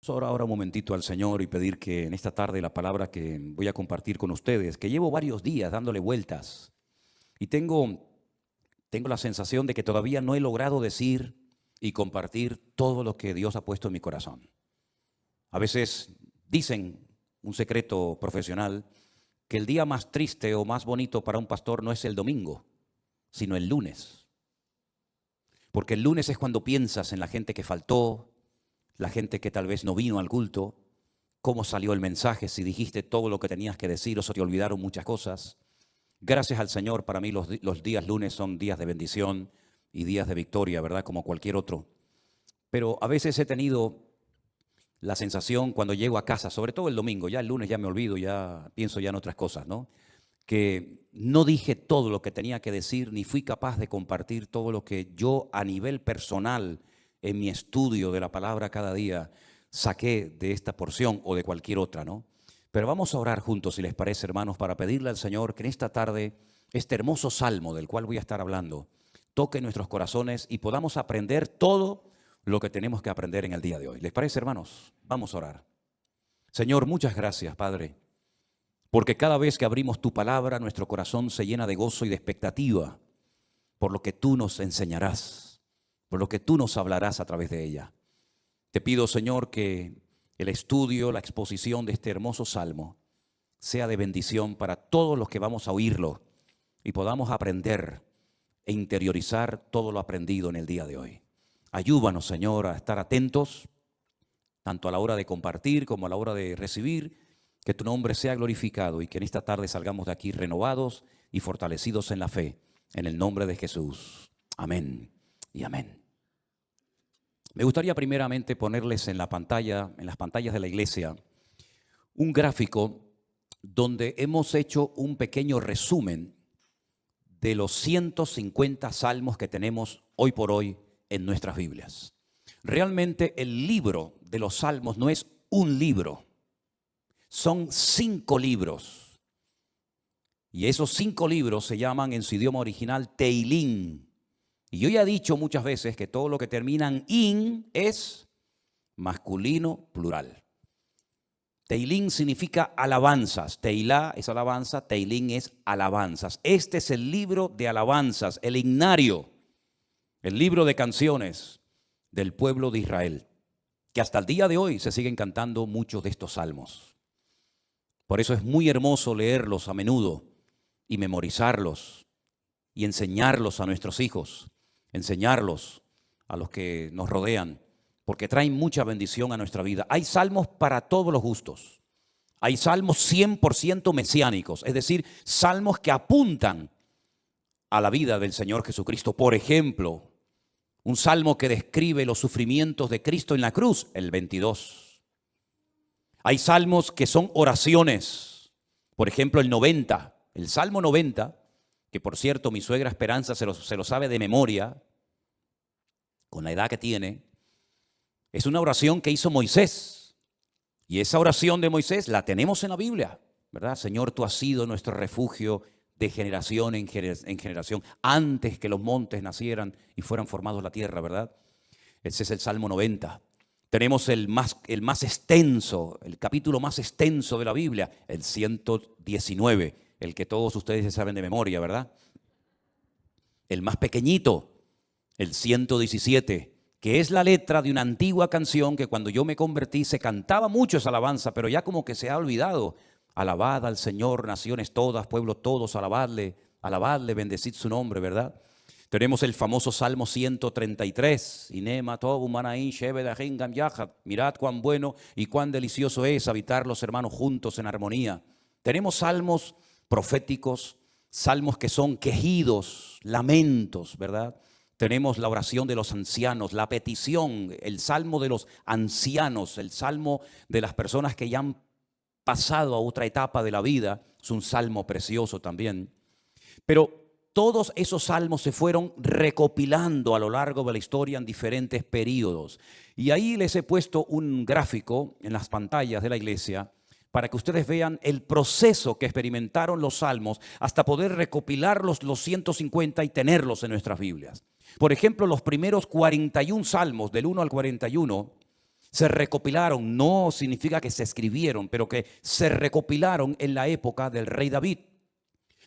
Vamos a orar ahora un momentito al Señor y pedir que en esta tarde la palabra que voy a compartir con ustedes, que llevo varios días dándole vueltas y tengo la sensación de que todavía no he logrado decir y compartir todo lo que Dios ha puesto en mi corazón. A veces dicen, un secreto profesional, que el día más triste o más bonito para un pastor no es el domingo, sino el lunes. Porque el lunes es cuando piensas en la gente que faltó, la gente que tal vez no vino al culto, cómo salió el mensaje, si dijiste todo lo que tenías que decir o se te olvidaron muchas cosas. Gracias al Señor, para mí los días lunes son días de bendición y días de victoria, ¿verdad? Como cualquier otro. Pero a veces he tenido la sensación cuando llego a casa, sobre todo el domingo, ya el lunes ya me olvido, ya pienso ya en otras cosas, ¿no? Que no dije todo lo que tenía que decir, ni fui capaz de compartir todo lo que yo a nivel personal, en mi estudio de la palabra cada día, saqué de esta porción o de cualquier otra, ¿no? Pero vamos a orar juntos, si les parece, hermanos, para pedirle al Señor que en esta tarde, este hermoso salmo del cual voy a estar hablando, toque nuestros corazones y podamos aprender todo lo que tenemos que aprender en el día de hoy. ¿Les parece, hermanos? Vamos a orar. Señor, muchas gracias, Padre, porque cada vez que abrimos tu palabra, nuestro corazón se llena de gozo y de expectativa por lo que tú nos enseñarás, por lo que tú nos hablarás a través de ella. Te pido, Señor, que el estudio, la exposición de este hermoso salmo sea de bendición para todos los que vamos a oírlo y podamos aprender e interiorizar todo lo aprendido en el día de hoy. Ayúdanos, Señor, a estar atentos, tanto a la hora de compartir como a la hora de recibir, que tu nombre sea glorificado y que en esta tarde salgamos de aquí renovados y fortalecidos en la fe, en el nombre de Jesús. Amén y amén. Me gustaría primeramente ponerles en la pantalla, en las pantallas de la iglesia, un gráfico donde hemos hecho un pequeño resumen de los 150 salmos que tenemos hoy por hoy en nuestras Biblias. Realmente el libro de los salmos no es un libro, son 5 libros. Y esos 5 libros se llaman en su idioma original Teilín. Y yo ya he dicho muchas veces que todo lo que termina en in es masculino plural. Teilín significa alabanzas. Teilá es alabanza, Teilín es alabanzas. Este es el libro de alabanzas, el himnario, el libro de canciones del pueblo de Israel, que hasta el día de hoy se siguen cantando muchos de estos salmos. Por eso es muy hermoso leerlos a menudo y memorizarlos y enseñarlos a nuestros hijos, enseñarlos a los que nos rodean, porque traen mucha bendición a nuestra vida. Hay salmos para todos los gustos. Hay salmos 100% mesiánicos, es decir, salmos que apuntan a la vida del Señor Jesucristo. Por ejemplo, un salmo que describe los sufrimientos de Cristo en la cruz, el 22. Hay salmos que son oraciones, por ejemplo, el 90, el Salmo 90, que por cierto mi suegra Esperanza se lo sabe de memoria, con la edad que tiene, es una oración que hizo Moisés. Y esa oración de Moisés la tenemos en la Biblia, ¿verdad? Señor, tú has sido nuestro refugio de generación en generación, antes que los montes nacieran y fueran formados la tierra, ¿verdad? Ese es el Salmo 90. Tenemos el más extenso, el capítulo más extenso de la Biblia, el 119, el que todos ustedes se saben de memoria, ¿verdad? El más pequeñito, el 117, que es la letra de una antigua canción que cuando yo me convertí se cantaba mucho esa alabanza, pero ya como que se ha olvidado. Alabad al Señor, naciones todas, pueblos todos, alabadle, alabadle, bendecid su nombre, ¿verdad? Tenemos el famoso Salmo 133. Mirad cuán bueno y cuán delicioso es habitar los hermanos juntos en armonía. Tenemos salmos proféticos, salmos que son quejidos, lamentos, ¿verdad? Tenemos la oración de los ancianos, la petición, el salmo de los ancianos, el salmo de las personas que ya han pasado a otra etapa de la vida. Es un salmo precioso también. Pero todos esos salmos se fueron recopilando a lo largo de la historia en diferentes periodos. Y ahí les he puesto un gráfico en las pantallas de la iglesia para que ustedes vean el proceso que experimentaron los salmos hasta poder recopilarlos los 150 y tenerlos en nuestras Biblias. Por ejemplo, los primeros 41 salmos, del 1 al 41, Se recopilaron, no significa que se escribieron, pero que se recopilaron en la época del rey David.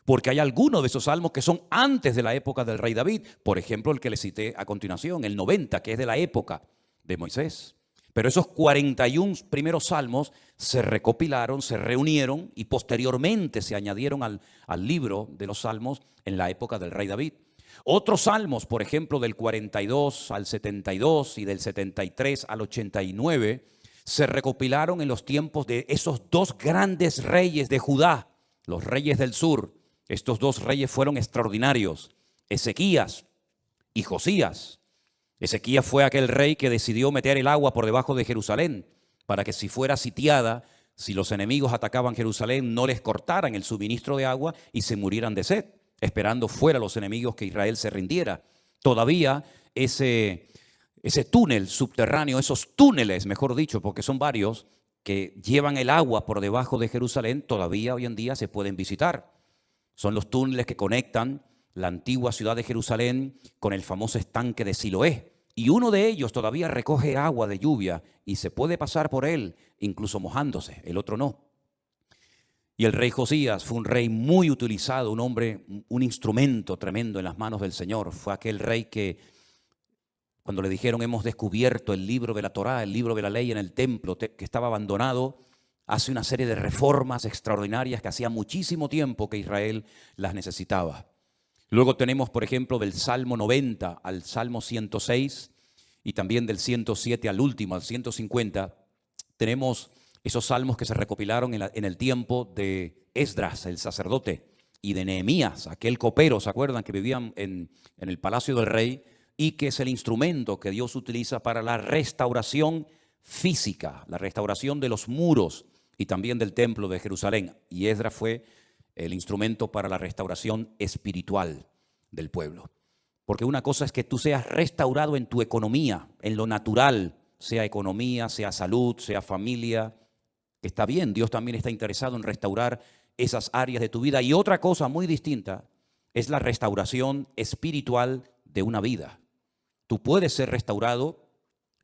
Porque hay algunos de esos salmos que son antes de la época del rey David. Por ejemplo, el que le cité a continuación, el 90, que es de la época de Moisés. Pero esos 41 primeros salmos se recopilaron, se reunieron y posteriormente se añadieron al libro de los salmos en la época del rey David. Otros salmos, por ejemplo, del 42 al 72 y del 73 al 89, se recopilaron en los tiempos de esos dos grandes reyes de Judá, los reyes del sur. Estos dos reyes fueron extraordinarios, Ezequías y Josías. Ezequías fue aquel rey que decidió meter el agua por debajo de Jerusalén para que si fuera sitiada, si los enemigos atacaban Jerusalén, no les cortaran el suministro de agua y se murieran de sed, esperando fuera los enemigos que Israel se rindiera. Todavía ese túnel subterráneo, esos túneles, mejor dicho, porque son varios, que llevan el agua por debajo de Jerusalén, todavía hoy en día se pueden visitar. Son los túneles que conectan la antigua ciudad de Jerusalén con el famoso estanque de Siloé. Y uno de ellos todavía recoge agua de lluvia y se puede pasar por él, incluso mojándose, el otro no. Y el rey Josías fue un rey muy utilizado, un hombre, un instrumento tremendo en las manos del Señor. Fue aquel rey que, cuando le dijeron hemos descubierto el libro de la Torá, el libro de la ley en el templo que estaba abandonado, hace una serie de reformas extraordinarias que hacía muchísimo tiempo que Israel las necesitaba. Luego tenemos, por ejemplo, del Salmo 90 al Salmo 106 y también del 107 al último, al 150, tenemos esos salmos que se recopilaron en el tiempo de Esdras, el sacerdote, y de Nehemías, aquel copero, ¿se acuerdan? Que vivían en el palacio del rey y que es el instrumento que Dios utiliza para la restauración física, la restauración de los muros y también del templo de Jerusalén. Y Esdras fue el instrumento para la restauración espiritual del pueblo. Porque una cosa es que tú seas restaurado en tu economía, en lo natural, sea economía, sea salud, sea familia, que está bien, Dios también está interesado en restaurar esas áreas de tu vida. Y otra cosa muy distinta es la restauración espiritual de una vida. Tú puedes ser restaurado,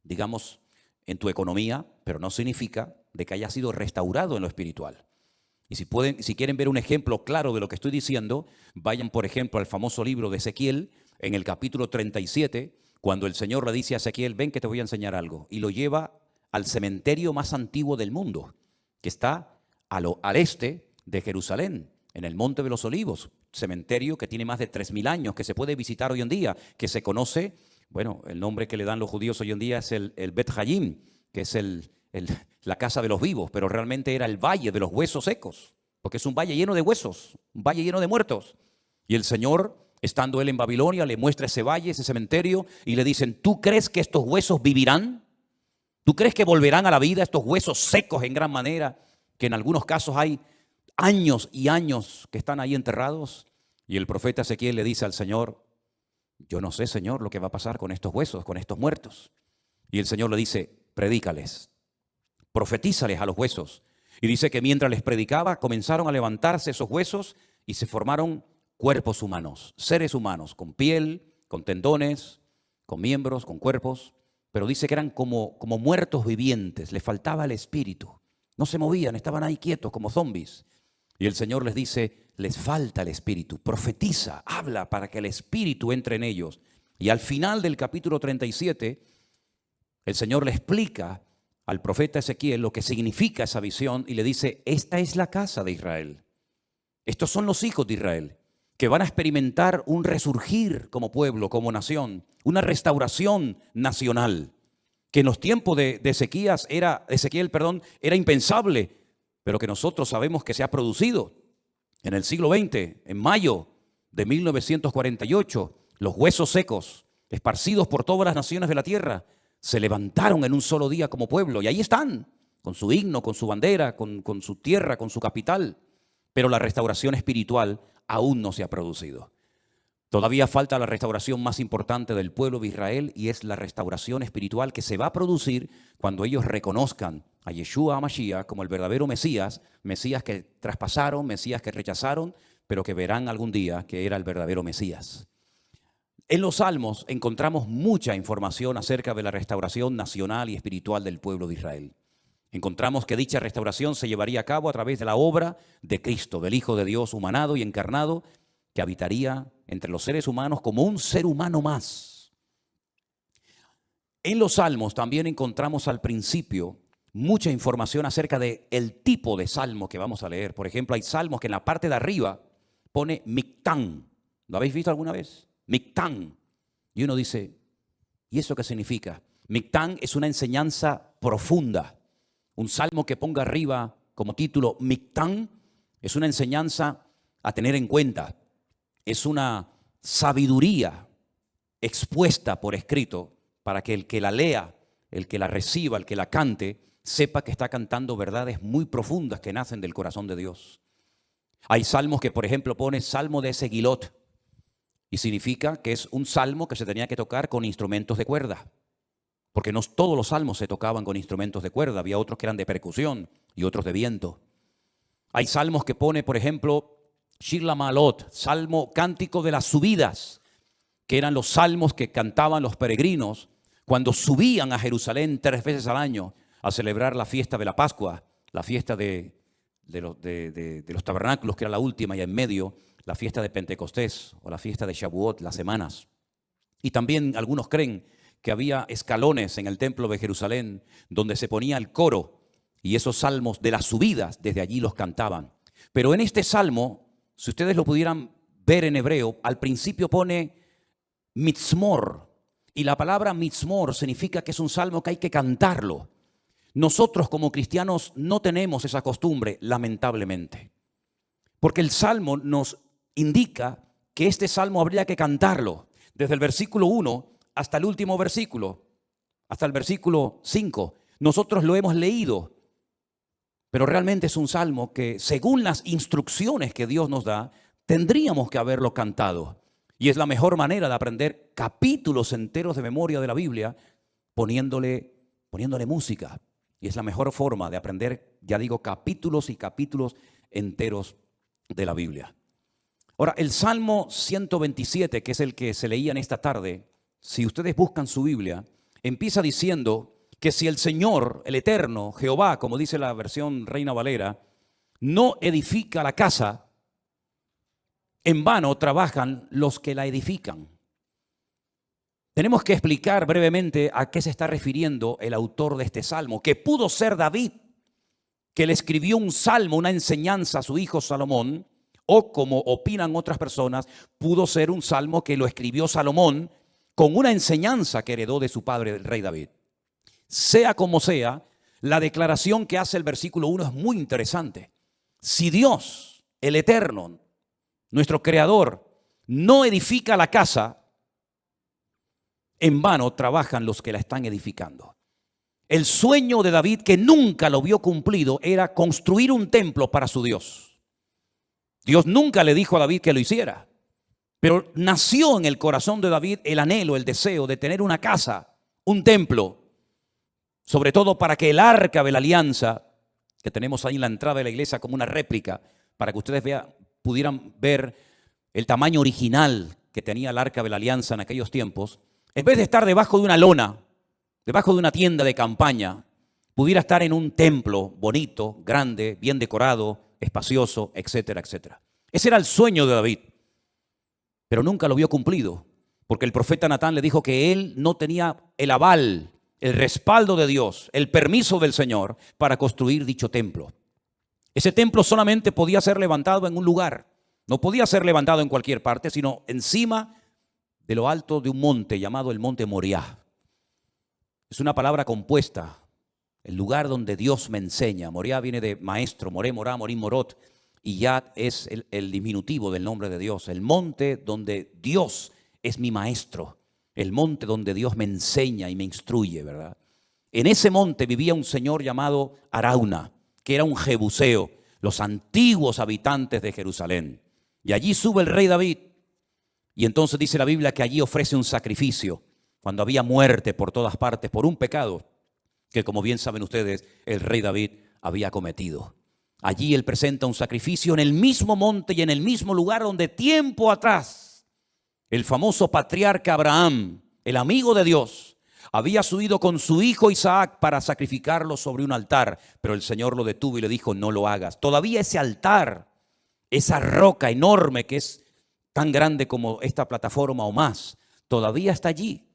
digamos, en tu economía, pero no significa de que haya sido restaurado en lo espiritual. Y si quieren ver un ejemplo claro de lo que estoy diciendo, vayan, por ejemplo, al famoso libro de Ezequiel, en el capítulo 37, cuando el Señor le dice a Ezequiel, ven que te voy a enseñar algo, y lo lleva al cementerio más antiguo del mundo, que está al este de Jerusalén, en el Monte de los Olivos, cementerio que tiene más de 3000 años, que se puede visitar hoy en día, que se conoce, bueno, el nombre que le dan los judíos hoy en día es el Bet Hayim, que es la casa de los vivos, pero realmente era el valle de los huesos secos, porque es un valle lleno de huesos, un valle lleno de muertos. Y el Señor, estando él en Babilonia, le muestra ese valle, ese cementerio, y le dicen, ¿tú crees que estos huesos vivirán? ¿Tú crees que volverán a la vida estos huesos secos en gran manera, que en algunos casos hay años y años que están ahí enterrados? Y el profeta Ezequiel le dice al Señor, yo no sé, Señor, lo que va a pasar con estos huesos, con estos muertos. Y el Señor le dice, predícales, profetízales a los huesos. Y dice que mientras les predicaba, comenzaron a levantarse esos huesos y se formaron cuerpos humanos, seres humanos, con piel, con tendones, con miembros, con cuerpos. Pero dice que eran como muertos vivientes, les faltaba el espíritu. No se movían, estaban ahí quietos como zombies. Y el Señor les dice, les falta el espíritu, profetiza, habla para que el espíritu entre en ellos. Y al final del capítulo 37, el Señor le explica al profeta Ezequiel lo que significa esa visión y le dice, esta es la casa de Israel. Estos son los hijos de Israel que van a experimentar un resurgir como pueblo, como nación, una restauración nacional, que en los tiempos de Ezequiel era impensable, pero que nosotros sabemos que se ha producido en el siglo XX, en mayo de 1948, los huesos secos, esparcidos por todas las naciones de la tierra, se levantaron en un solo día como pueblo, y ahí están, con su himno, con su bandera, con su tierra, con su capital, pero la restauración espiritual aún no se ha producido. Todavía falta la restauración más importante del pueblo de Israel y es la restauración espiritual que se va a producir cuando ellos reconozcan a Yeshua HaMashiach como el verdadero Mesías, Mesías que traspasaron, Mesías que rechazaron, pero que verán algún día que era el verdadero Mesías. En los Salmos encontramos mucha información acerca de la restauración nacional y espiritual del pueblo de Israel. Encontramos que dicha restauración se llevaría a cabo a través de la obra de Cristo, del Hijo de Dios humanado y encarnado, que habitaría entre los seres humanos como un ser humano más. En los Salmos también encontramos al principio mucha información acerca del tipo de salmo que vamos a leer. Por ejemplo, hay salmos que en la parte de arriba pone Mictán. ¿Lo habéis visto alguna vez? Mictán. Y uno dice, ¿y eso qué significa? Mictán es una enseñanza profunda. Un salmo que ponga arriba como título Mictán es una enseñanza a tener en cuenta. Es una sabiduría expuesta por escrito para que el que la lea, el que la reciba, el que la cante, sepa que está cantando verdades muy profundas que nacen del corazón de Dios. Hay salmos que, por ejemplo, pone Salmo de Segilot y significa que es un salmo que se tenía que tocar con instrumentos de cuerda, porque no todos los salmos se tocaban con instrumentos de cuerda, había otros que eran de percusión y otros de viento. Hay salmos que pone, por ejemplo, Shir LaMa'alot, salmo cántico de las subidas, que eran los salmos que cantaban los peregrinos cuando subían a Jerusalén 3 veces al año a celebrar la fiesta de la Pascua, la fiesta de los tabernáculos, que era la última, y en medio la fiesta de Pentecostés o la fiesta de Shavuot, las semanas. Y también algunos creen que había escalones en el templo de Jerusalén donde se ponía el coro y esos salmos de las subidas desde allí los cantaban. Pero en este salmo, si ustedes lo pudieran ver en hebreo, al principio pone mitzmor, y la palabra mitzmor significa que es un salmo que hay que cantarlo. Nosotros como cristianos no tenemos esa costumbre, lamentablemente, porque el salmo nos indica que este salmo habría que cantarlo desde el versículo 1 hasta el último versículo, hasta el versículo 5. Nosotros lo hemos leído, pero realmente es un salmo que, según las instrucciones que Dios nos da, tendríamos que haberlo cantado. Y es la mejor manera de aprender capítulos enteros de memoria de la Biblia poniéndole música. Y es la mejor forma de aprender, ya digo, capítulos y capítulos enteros de la Biblia. Ahora, el Salmo 127, que es el que se leía en esta tarde, si ustedes buscan su Biblia, empieza diciendo que si el Señor, el Eterno, Jehová, como dice la versión Reina Valera, no edifica la casa, en vano trabajan los que la edifican. Tenemos que explicar brevemente a qué se está refiriendo el autor de este salmo, que pudo ser David, que le escribió un salmo, una enseñanza a su hijo Salomón, o como opinan otras personas, pudo ser un salmo que lo escribió Salomón con una enseñanza que heredó de su padre, el rey David. Sea como sea, la declaración que hace el versículo 1 es muy interesante. Si Dios, el Eterno, nuestro Creador, no edifica la casa, en vano trabajan los que la están edificando. El sueño de David, que nunca lo vio cumplido, era construir un templo para su Dios. Dios nunca le dijo a David que lo hiciera, pero nació en el corazón de David el anhelo, el deseo de tener una casa, un templo, sobre todo para que el arca de la alianza, que tenemos ahí en la entrada de la iglesia como una réplica, para que ustedes pudieran ver el tamaño original que tenía el arca de la alianza en aquellos tiempos, en vez de estar debajo de una lona, debajo de una tienda de campaña, pudiera estar en un templo bonito, grande, bien decorado, espacioso, etcétera, etcétera. Ese era el sueño de David, pero nunca lo vio cumplido, porque el profeta Natán le dijo que él no tenía el aval, el respaldo de Dios, el permiso del Señor para construir dicho templo. Ese templo solamente podía ser levantado en un lugar, no podía ser levantado en cualquier parte, sino encima de lo alto de un monte llamado el monte Moriah. Es una palabra compuesta, el lugar donde Dios me enseña. Moriah viene de maestro, Moré, Morá, Morim, Morot, y Yad es el diminutivo del nombre de Dios. El monte donde Dios es mi maestro, el monte donde Dios me enseña y me instruye, ¿verdad? En ese monte vivía un señor llamado Arauna, que era un jebuseo, los antiguos habitantes de Jerusalén. Y allí sube el rey David. Y entonces dice la Biblia que allí ofrece un sacrificio cuando había muerte por todas partes por un pecado que, como bien saben ustedes, el rey David había cometido. Allí él presenta un sacrificio en el mismo monte y en el mismo lugar donde tiempo atrás el famoso patriarca Abraham, el amigo de Dios, había subido con su hijo Isaac para sacrificarlo sobre un altar, pero el Señor lo detuvo y le dijo, no lo hagas. Todavía ese altar, esa roca enorme que es tan grande como esta plataforma o más, todavía está allí.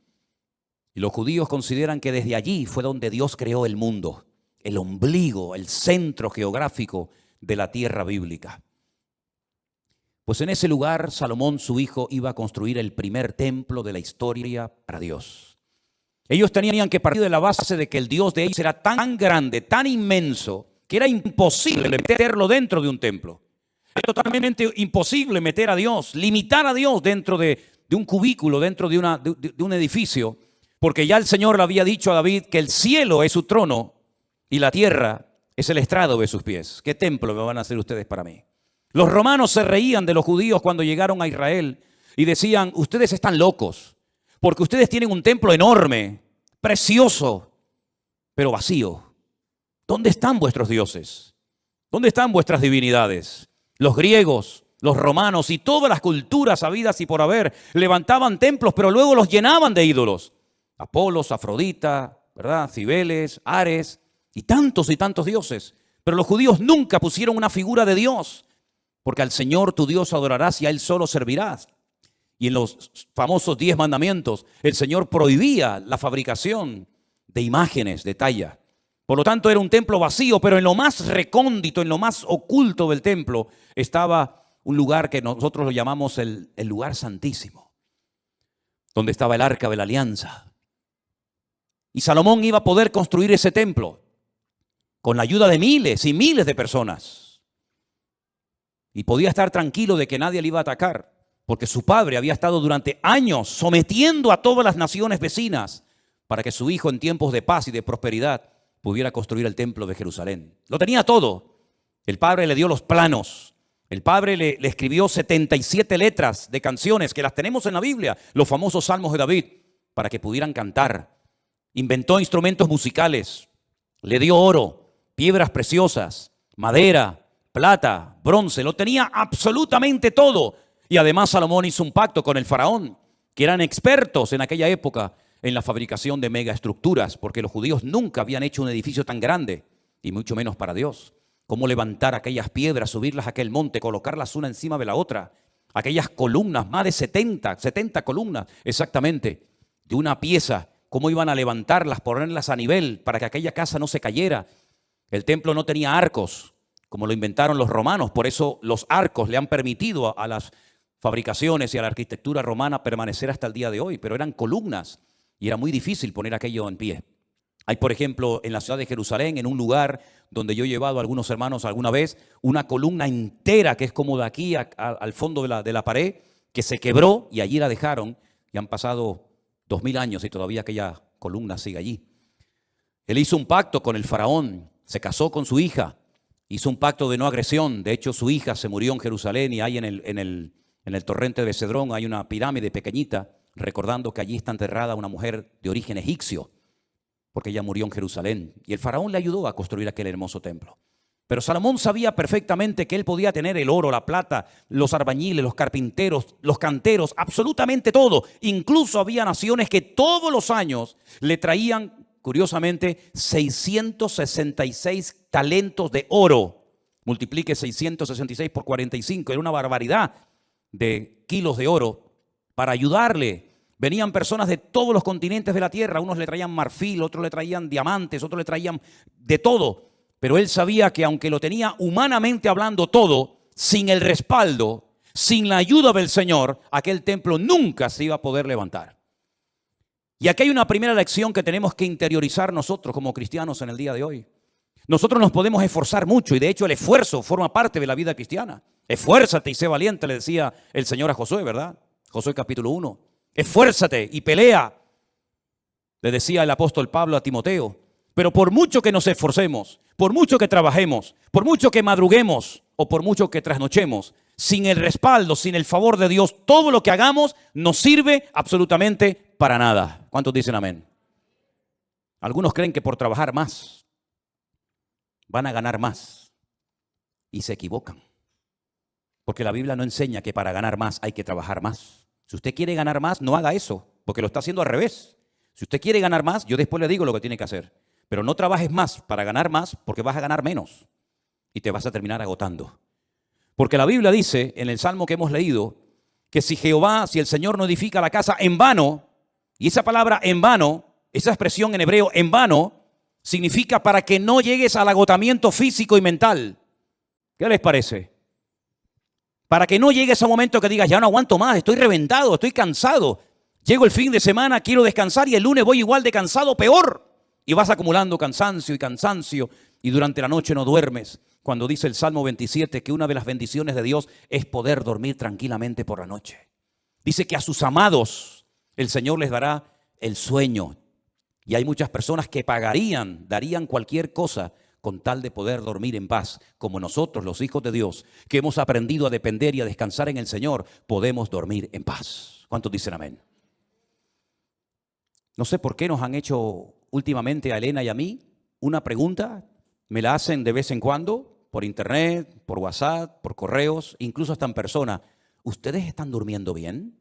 Y los judíos consideran que desde allí fue donde Dios creó el mundo, el ombligo, el centro geográfico de la tierra bíblica. Pues en ese lugar Salomón, su hijo, iba a construir el primer templo de la historia para Dios. Ellos tenían que partir de la base de que el Dios de ellos era tan grande, tan inmenso, que era imposible meterlo dentro de un templo. Era totalmente imposible meter a Dios, limitar a Dios dentro de un cubículo, dentro de un edificio, porque ya el Señor le había dicho a David que el cielo es su trono y la tierra es el estrado de sus pies. ¿Qué templo me van a hacer ustedes para mí? Los romanos se reían de los judíos cuando llegaron a Israel y decían, ustedes están locos, porque ustedes tienen un templo enorme, precioso, pero vacío. ¿Dónde están vuestros dioses? ¿Dónde están vuestras divinidades? Los griegos, los romanos y todas las culturas habidas y por haber levantaban templos, pero luego los llenaban de ídolos. Apolos, Afrodita, ¿verdad? Cibeles, Ares y tantos dioses. Pero los judíos nunca pusieron una figura de Dios. Porque al Señor tu Dios adorarás y a Él solo servirás. Y en los famosos 10 mandamientos, el Señor prohibía la fabricación de imágenes de talla. Por lo tanto, era un templo vacío, pero en lo más recóndito, en lo más oculto del templo, estaba un lugar que nosotros lo llamamos el lugar santísimo, donde estaba el arca de la alianza. Y Salomón iba a poder construir ese templo con la ayuda de miles y miles de personas. Y podía estar tranquilo de que nadie le iba a atacar, porque su padre había estado durante años sometiendo a todas las naciones vecinas para que su hijo en tiempos de paz y de prosperidad pudiera construir el templo de Jerusalén. Lo tenía todo. El padre le dio los planos. El padre le escribió 77 letras de canciones que las tenemos en la Biblia, los famosos salmos de David, para que pudieran cantar. Inventó instrumentos musicales, le dio oro, piedras preciosas, madera, plata, bronce, lo tenía absolutamente todo. Y además Salomón hizo un pacto con el faraón, que eran expertos en aquella época en la fabricación de megaestructuras, porque los judíos nunca habían hecho un edificio tan grande, y mucho menos para Dios. Cómo levantar aquellas piedras, subirlas a aquel monte, colocarlas una encima de la otra. Aquellas columnas, más de 70 columnas exactamente, de una pieza. Cómo iban a levantarlas, ponerlas a nivel para que aquella casa no se cayera. El templo no tenía arcos, como lo inventaron los romanos. Por eso los arcos le han permitido a las fabricaciones y a la arquitectura romana permanecer hasta el día de hoy, pero eran columnas y era muy difícil poner aquello en pie. Hay, por ejemplo, en la ciudad de Jerusalén, en un lugar donde yo he llevado a algunos hermanos alguna vez, una columna entera que es como de aquí al fondo de la pared, que se quebró y allí la dejaron, y han pasado 2000 años y todavía aquella columna sigue allí. Él hizo un pacto con el faraón, se casó con su hija, hizo un pacto de no agresión. De hecho, su hija se murió en Jerusalén y hay en el torrente de Cedrón hay una pirámide pequeñita, recordando que allí está enterrada una mujer de origen egipcio, porque ella murió en Jerusalén. Y el faraón le ayudó a construir aquel hermoso templo. Pero Salomón sabía perfectamente que él podía tener el oro, la plata, los albañiles, los carpinteros, los canteros, absolutamente todo. Incluso había naciones que todos los años le traían, curiosamente, 666 talentos de oro. Multiplique 666 por 45, era una barbaridad de kilos de oro para ayudarle. Venían personas de todos los continentes de la tierra, unos le traían marfil, otros le traían diamantes, otros le traían de todo. Pero él sabía que aunque lo tenía humanamente hablando todo, sin el respaldo, sin la ayuda del Señor, aquel templo nunca se iba a poder levantar. Y aquí hay una primera lección que tenemos que interiorizar nosotros como cristianos en el día de hoy. Nosotros nos podemos esforzar mucho y de hecho el esfuerzo forma parte de la vida cristiana. Esfuérzate y sé valiente, le decía el Señor a Josué, ¿verdad? Josué capítulo 1. Esfuérzate y pelea, le decía el apóstol Pablo a Timoteo. Pero por mucho que nos esforcemos, por mucho que trabajemos, por mucho que madruguemos o por mucho que trasnochemos, sin el respaldo, sin el favor de Dios, todo lo que hagamos no sirve absolutamente para nada. ¿Cuántos dicen amén? Algunos creen que por trabajar más van a ganar más y se equivocan. Porque la Biblia no enseña que para ganar más hay que trabajar más. Si usted quiere ganar más, no haga eso, porque lo está haciendo al revés. Si usted quiere ganar más, yo después le digo lo que tiene que hacer. Pero no trabajes más para ganar más, porque vas a ganar menos y te vas a terminar agotando. Porque la Biblia dice, en el Salmo que hemos leído, que si el Señor no edifica la casa, en vano, y esa palabra en vano, esa expresión en hebreo, en vano, significa para que no llegues al agotamiento físico y mental. ¿Qué les parece? Para que no llegues a un momento que digas, ya no aguanto más, estoy reventado, estoy cansado. Llego el fin de semana, quiero descansar y el lunes voy igual de cansado, peor. Y vas acumulando cansancio y durante la noche no duermes. Cuando dice el Salmo 27 que una de las bendiciones de Dios es poder dormir tranquilamente por la noche. Dice que a sus amados el Señor les dará el sueño. Y hay muchas personas que darían cualquier cosa con tal de poder dormir en paz, como nosotros, los hijos de Dios, que hemos aprendido a depender y a descansar en el Señor, podemos dormir en paz. ¿Cuántos dicen amén? No sé por qué nos han hecho últimamente a Elena y a mí una pregunta, me la hacen de vez en cuando, por internet, por WhatsApp, por correos, incluso hasta en persona. ¿Ustedes están durmiendo bien?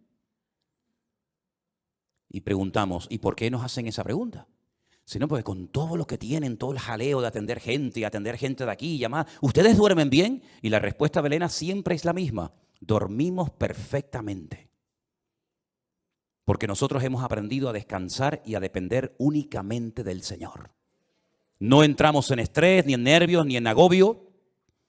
Y preguntamos, ¿y por qué nos hacen esa pregunta? Sino porque con todo lo que tienen, todo el jaleo de atender gente de aquí y llamar, ¿ustedes duermen bien? Y la respuesta de Elena siempre es la misma, dormimos perfectamente. Porque nosotros hemos aprendido a descansar y a depender únicamente del Señor. No entramos en estrés, ni en nervios, ni en agobio.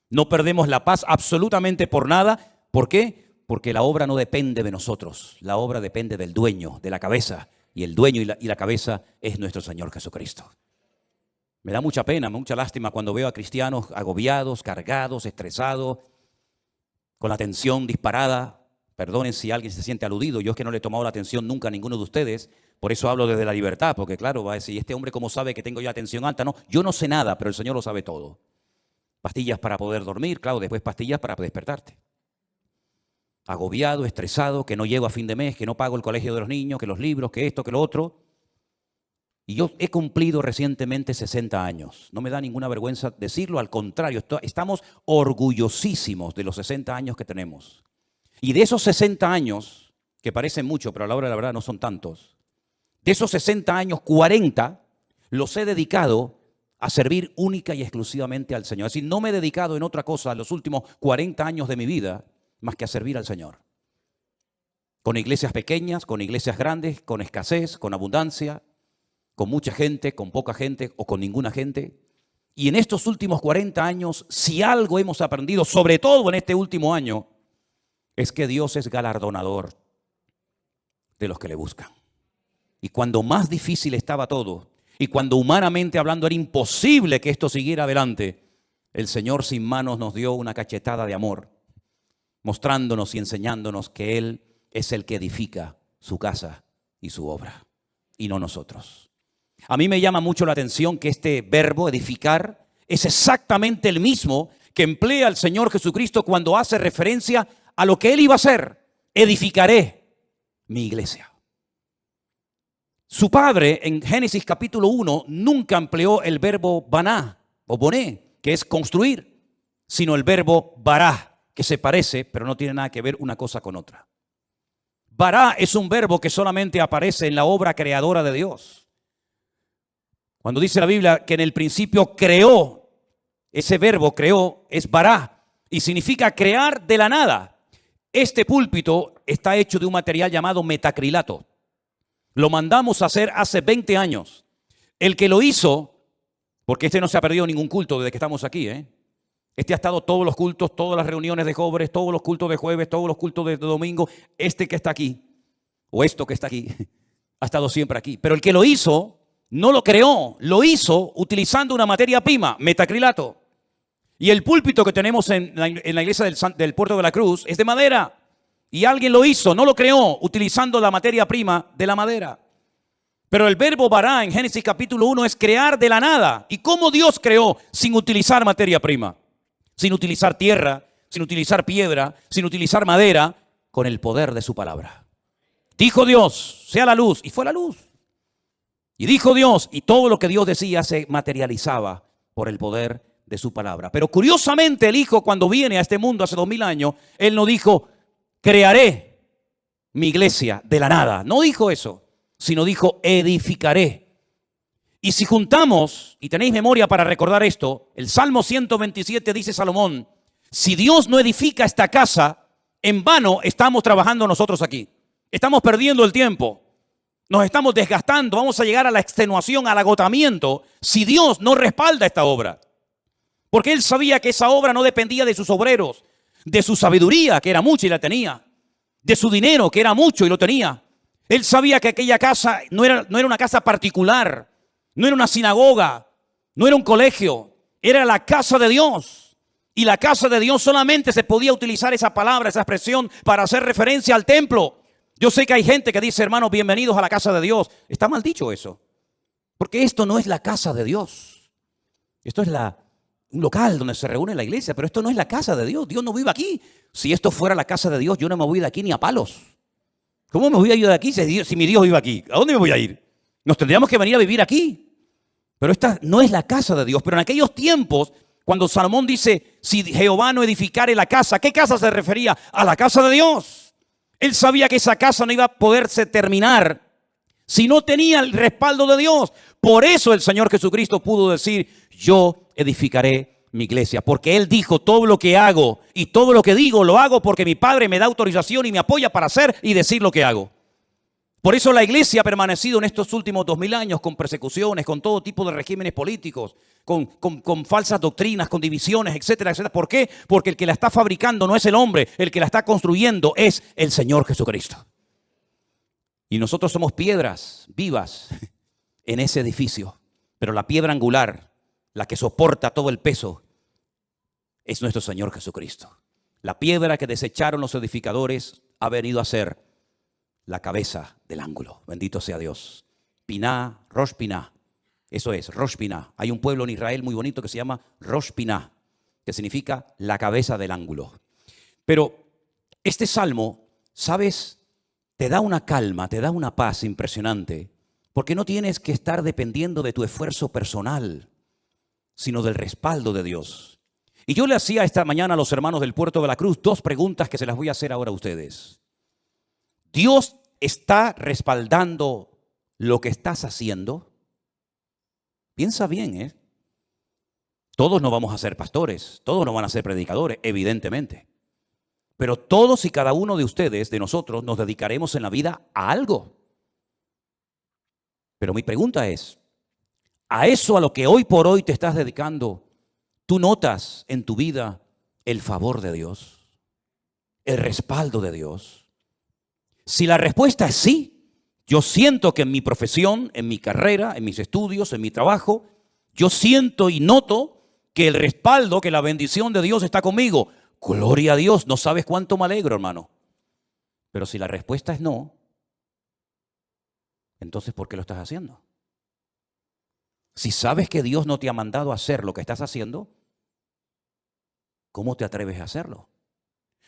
No perdemos la paz absolutamente por nada. ¿Por qué? Porque la obra no depende de nosotros. La obra depende del dueño, de la cabeza. Y el dueño y la cabeza es nuestro Señor Jesucristo. Me da mucha pena, mucha lástima cuando veo a cristianos agobiados, cargados, estresados, con la tensión disparada. Perdonen si alguien se siente aludido. Yo es que no le he tomado la atención nunca a ninguno de ustedes. Por eso hablo desde la libertad. Porque claro, va a decir, ¿este hombre cómo sabe que tengo yo la tensión alta? No, yo no sé nada, pero el Señor lo sabe todo. Pastillas para poder dormir, claro, después pastillas para despertarte. Agobiado, estresado, que no llego a fin de mes, que no pago el colegio de los niños, que los libros, que esto, que lo otro. Y yo he cumplido recientemente 60 años. No me da ninguna vergüenza decirlo, al contrario, estamos orgullosísimos de los 60 años que tenemos. Y de esos 60 años, que parecen mucho, pero a la hora de la verdad no son tantos, de esos 60 años, 40 los he dedicado a servir única y exclusivamente al Señor. Es decir, no me he dedicado en otra cosa los últimos 40 años de mi vida más que a servir al Señor. Con iglesias pequeñas, con iglesias grandes, con escasez, con abundancia, con mucha gente, con poca gente o con ninguna gente. Y en estos últimos 40 años, si algo hemos aprendido, sobre todo en este último año, es que Dios es galardonador de los que le buscan. Y cuando más difícil estaba todo, y cuando humanamente hablando era imposible que esto siguiera adelante, el Señor sin manos nos dio una cachetada de amor, mostrándonos y enseñándonos que Él es el que edifica su casa y su obra, y no nosotros. A mí me llama mucho la atención que este verbo edificar es exactamente el mismo que emplea el Señor Jesucristo cuando hace referencia a lo que Él iba a hacer. Edificaré mi iglesia. Su padre en Génesis capítulo 1 nunca empleó el verbo baná o boné, que es construir, sino el verbo bará, que se parece, pero no tiene nada que ver una cosa con otra. Bará es un verbo que solamente aparece en la obra creadora de Dios. Cuando dice la Biblia que en el principio creó, ese verbo creó es bará y significa crear de la nada. Este púlpito está hecho de un material llamado metacrilato. Lo mandamos a hacer hace 20 años. El que lo hizo, porque este no se ha perdido ningún culto desde que estamos aquí, Este ha estado todos los cultos, todas las reuniones de jóvenes, todos los cultos de jueves, todos los cultos de domingo. Este que está aquí, o esto que está aquí, ha estado siempre aquí. Pero el que lo hizo, no lo creó, lo hizo utilizando una materia prima, metacrilato. Y el púlpito que tenemos en la iglesia del Puerto de la Cruz es de madera. Y alguien lo hizo, no lo creó, utilizando la materia prima de la madera. Pero el verbo bará en Génesis capítulo 1 es crear de la nada. ¿Y cómo Dios creó sin utilizar materia prima? Sin utilizar tierra, sin utilizar piedra, sin utilizar madera, con el poder de su palabra. Dijo Dios, sea la luz, y fue la luz. Y dijo Dios, y todo lo que Dios decía se materializaba por el poder de su palabra. Pero curiosamente el Hijo, cuando viene a este mundo hace 2000 años, Él no dijo, crearé. mi iglesia de la nada. No dijo eso, sino dijo edificaré. Y si juntamos, y tenéis memoria para recordar esto, el Salmo 127 dice Salomón, si Dios no edifica esta casa, en vano estamos trabajando nosotros aquí. Estamos perdiendo el tiempo. Nos estamos desgastando, vamos a llegar a la extenuación, al agotamiento, si Dios no respalda esta obra. Porque Él sabía que esa obra no dependía de sus obreros, de su sabiduría, que era mucha y la tenía, de su dinero, que era mucho y lo tenía. Él sabía que aquella casa no era una casa particular, no era una sinagoga, no era un colegio, era la casa de Dios. Y la casa de Dios solamente se podía utilizar esa palabra, esa expresión, para hacer referencia al templo. Yo sé que hay gente que dice, hermanos, bienvenidos a la casa de Dios. Está mal dicho eso. Porque esto no es la casa de Dios. Esto es un local donde se reúne la iglesia, pero esto no es la casa de Dios. Dios no vive aquí. Si esto fuera la casa de Dios, yo no me voy de aquí ni a palos. ¿Cómo me voy a ir de aquí si mi Dios vive aquí? ¿A dónde me voy a ir? Nos tendríamos que venir a vivir aquí. Pero esta no es la casa de Dios. Pero en aquellos tiempos, cuando Salomón dice, si Jehová no edificare la casa, ¿qué casa se refería? A la casa de Dios. Él sabía que esa casa no iba a poderse terminar si no tenía el respaldo de Dios. Por eso el Señor Jesucristo pudo decir, yo edificaré mi iglesia. Porque Él dijo, todo lo que hago y todo lo que digo, lo hago porque mi Padre me da autorización y me apoya para hacer y decir lo que hago. Por eso la iglesia ha permanecido en estos últimos 2000 años con persecuciones, con todo tipo de regímenes políticos, con falsas doctrinas, con divisiones, etcétera, etcétera. ¿Por qué? Porque el que la está fabricando no es el hombre, el que la está construyendo es el Señor Jesucristo. Y nosotros somos piedras vivas en ese edificio, pero la piedra angular, la que soporta todo el peso, es nuestro Señor Jesucristo. La piedra que desecharon los edificadores ha venido a ser la cabeza del ángulo. Bendito sea Dios. Piná, Rosh Piná. Eso es, Rosh Piná. Hay un pueblo en Israel muy bonito que se llama Rosh Piná, que significa la cabeza del ángulo. Pero este salmo, ¿sabes? Te da una calma, te da una paz impresionante, porque no tienes que estar dependiendo de tu esfuerzo personal, sino del respaldo de Dios. Y yo le hacía esta mañana a los hermanos del Puerto de la Cruz 2 preguntas que se las voy a hacer ahora a ustedes. ¿Dios está respaldando lo que estás haciendo? Piensa bien, ¿eh? Todos no vamos a ser pastores, todos no van a ser predicadores, evidentemente. Pero todos y cada uno de ustedes, de nosotros, nos dedicaremos en la vida a algo. Pero mi pregunta es, ¿a eso a lo que hoy por hoy te estás dedicando, tú notas en tu vida el favor de Dios, el respaldo de Dios? Si la respuesta es sí, yo siento que en mi profesión, en mi carrera, en mis estudios, en mi trabajo, yo siento y noto que el respaldo, que la bendición de Dios está conmigo. Gloria a Dios, no sabes cuánto me alegro, hermano. Pero si la respuesta es no, entonces ¿por qué lo estás haciendo? Si sabes que Dios no te ha mandado a hacer lo que estás haciendo, ¿cómo te atreves a hacerlo?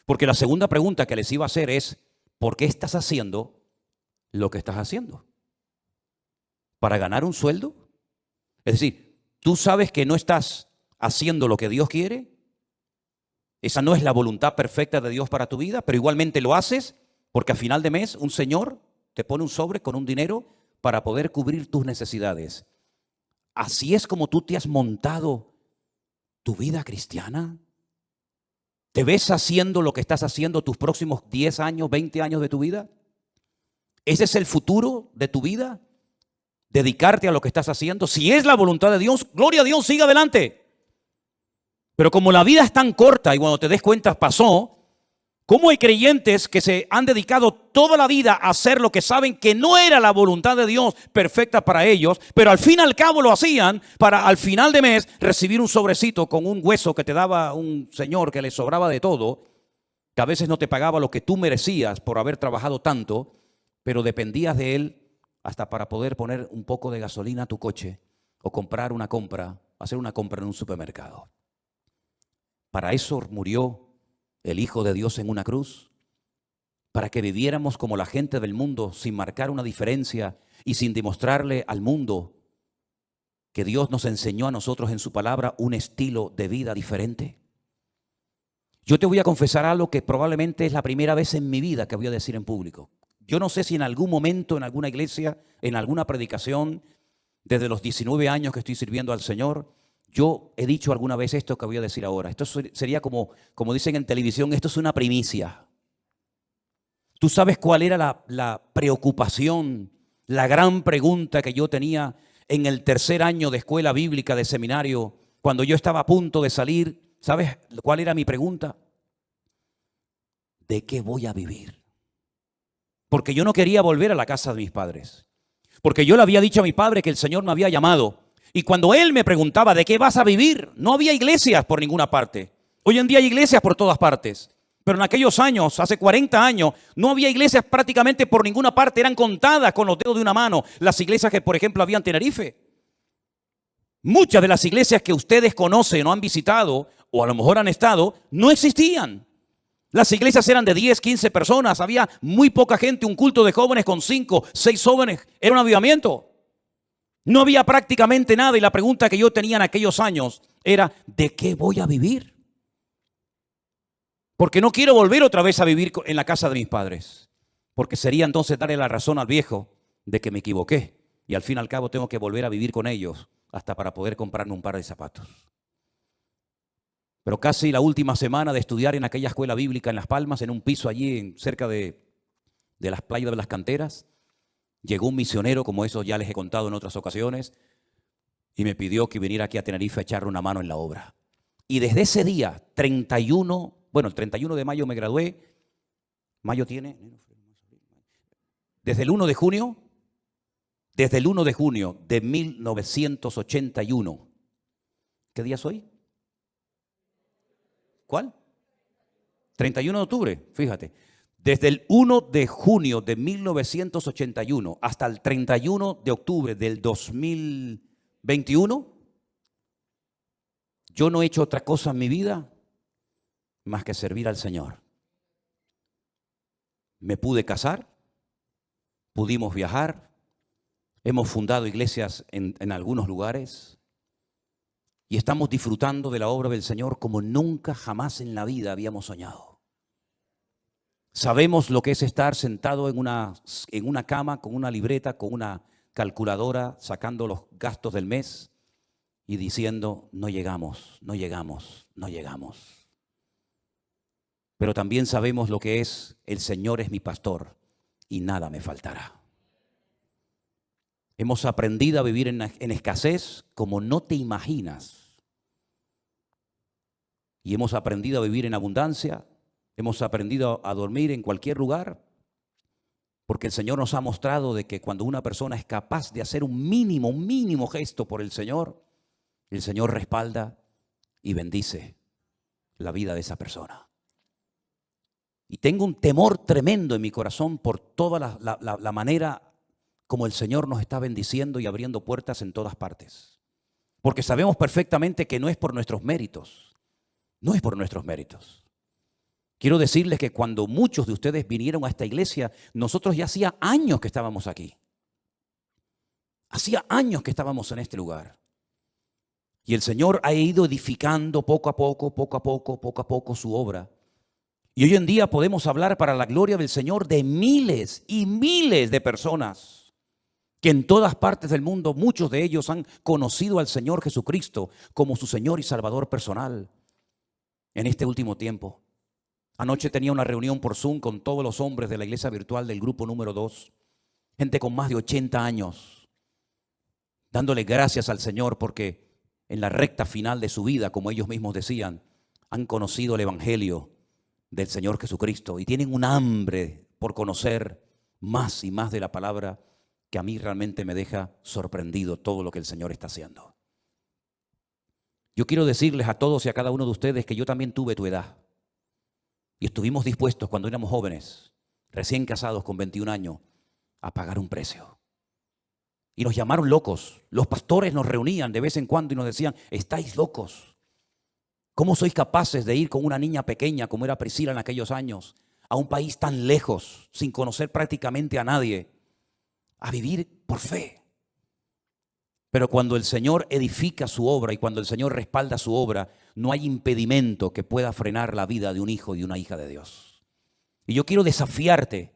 Porque la segunda pregunta que les iba a hacer es, ¿por qué estás haciendo lo que estás haciendo? ¿Para ganar un sueldo? Es decir, ¿tú sabes que no estás haciendo lo que Dios quiere? Esa no es la voluntad perfecta de Dios para tu vida, pero igualmente lo haces porque a final de mes un señor te pone un sobre con un dinero para poder cubrir tus necesidades. ¿Así es como tú te has montado tu vida cristiana? ¿Te ves haciendo lo que estás haciendo tus próximos 10 años, 20 años de tu vida? ¿Ese es el futuro de tu vida? ¿Dedicarte a lo que estás haciendo? Si es la voluntad de Dios, gloria a Dios, siga adelante. Pero como la vida es tan corta y cuando te des cuenta pasó, ¿cómo hay creyentes que se han dedicado toda la vida a hacer lo que saben que no era la voluntad de Dios perfecta para ellos, pero al fin y al cabo lo hacían para al final de mes recibir un sobrecito con un hueso que te daba un señor que le sobraba de todo, que a veces no te pagaba lo que tú merecías por haber trabajado tanto, pero dependías de él hasta para poder poner un poco de gasolina a tu coche o hacer una compra en un supermercado? Para eso murió el Hijo de Dios en una cruz, para que viviéramos como la gente del mundo sin marcar una diferencia y sin demostrarle al mundo que Dios nos enseñó a nosotros en su palabra un estilo de vida diferente. Yo te voy a confesar algo que probablemente es la primera vez en mi vida que voy a decir en público. Yo no sé si en algún momento, en alguna iglesia, en alguna predicación, desde los 19 años que estoy sirviendo al Señor, yo he dicho alguna vez esto que voy a decir ahora. Esto sería como dicen en televisión, esto es una primicia. ¿Tú sabes cuál era la preocupación, la gran pregunta que yo tenía en el tercer año de escuela bíblica, de seminario, cuando yo estaba a punto de salir? ¿Sabes cuál era mi pregunta? ¿De qué voy a vivir? Porque yo no quería volver a la casa de mis padres. Porque yo le había dicho a mi padre que el Señor me había llamado. Y cuando él me preguntaba, ¿de qué vas a vivir? No había iglesias por ninguna parte. Hoy en día hay iglesias por todas partes. Pero en aquellos años, hace 40 años, no había iglesias prácticamente por ninguna parte. Eran contadas con los dedos de una mano las iglesias que, por ejemplo, había en Tenerife. Muchas de las iglesias que ustedes conocen o han visitado, o a lo mejor han estado, no existían. Las iglesias eran de 10, 15 personas. Había muy poca gente, un culto de jóvenes con 5, 6 jóvenes. Era un avivamiento. No había prácticamente nada y la pregunta que yo tenía en aquellos años era, ¿de qué voy a vivir? Porque no quiero volver otra vez a vivir en la casa de mis padres. Porque sería entonces darle la razón al viejo de que me equivoqué. Y al fin y al cabo tengo que volver a vivir con ellos hasta para poder comprarme un par de zapatos. Pero casi la última semana de estudiar en aquella escuela bíblica en Las Palmas, en un piso allí cerca de las playas de las canteras, llegó un misionero, como eso ya les he contado en otras ocasiones, y me pidió que viniera aquí a Tenerife a echarle una mano en la obra. Y desde ese día, el 31 de mayo me gradué. Mayo tiene, desde el 1 de junio de 1981. ¿Qué día es hoy? ¿Cuál? 31 de octubre, fíjate. Desde el 1 de junio de 1981 hasta el 31 de octubre del 2021, yo no he hecho otra cosa en mi vida más que servir al Señor. Me pude casar, pudimos viajar, hemos fundado iglesias en algunos lugares y estamos disfrutando de la obra del Señor como nunca jamás en la vida habíamos soñado. Sabemos lo que es estar sentado en una cama con una libreta, con una calculadora, sacando los gastos del mes y diciendo, no llegamos, no llegamos, no llegamos. Pero también sabemos lo que es, el Señor es mi pastor y nada me faltará. Hemos aprendido a vivir en escasez como no te imaginas. Y hemos aprendido a vivir en abundancia. Hemos aprendido a dormir en cualquier lugar. Porque el Señor nos ha mostrado de que cuando una persona es capaz de hacer un mínimo gesto por el Señor respalda y bendice la vida de esa persona. Y tengo un temor tremendo en mi corazón por toda la manera como el Señor nos está bendiciendo y abriendo puertas en todas partes. Porque sabemos perfectamente que no es por nuestros méritos. No es por nuestros méritos. Quiero decirles que cuando muchos de ustedes vinieron a esta iglesia, nosotros ya hacía años que estábamos aquí. Hacía años que estábamos en este lugar. Y el Señor ha ido edificando poco a poco su obra. Y hoy en día podemos hablar para la gloria del Señor de miles y miles de personas que en todas partes del mundo, muchos de ellos han conocido al Señor Jesucristo como su Señor y Salvador personal en este último tiempo. Anoche tenía una reunión por Zoom con todos los hombres de la iglesia virtual del grupo número 2, gente con más de 80 años, dándole gracias al Señor porque en la recta final de su vida, como ellos mismos decían, han conocido el Evangelio del Señor Jesucristo y tienen un hambre por conocer más y más de la palabra que a mí realmente me deja sorprendido todo lo que el Señor está haciendo. Yo quiero decirles a todos y a cada uno de ustedes que yo también tuve tu edad y estuvimos dispuestos cuando éramos jóvenes, recién casados con 21 años, a pagar un precio. Y nos llamaron locos. Los pastores nos reunían de vez en cuando y nos decían, estáis locos. ¿Cómo sois capaces de ir con una niña pequeña como era Priscila en aquellos años a un país tan lejos, sin conocer prácticamente a nadie, a vivir por fe? Pero cuando el Señor edifica su obra y cuando el Señor respalda su obra, no hay impedimento que pueda frenar la vida de un hijo y una hija de Dios. Y yo quiero desafiarte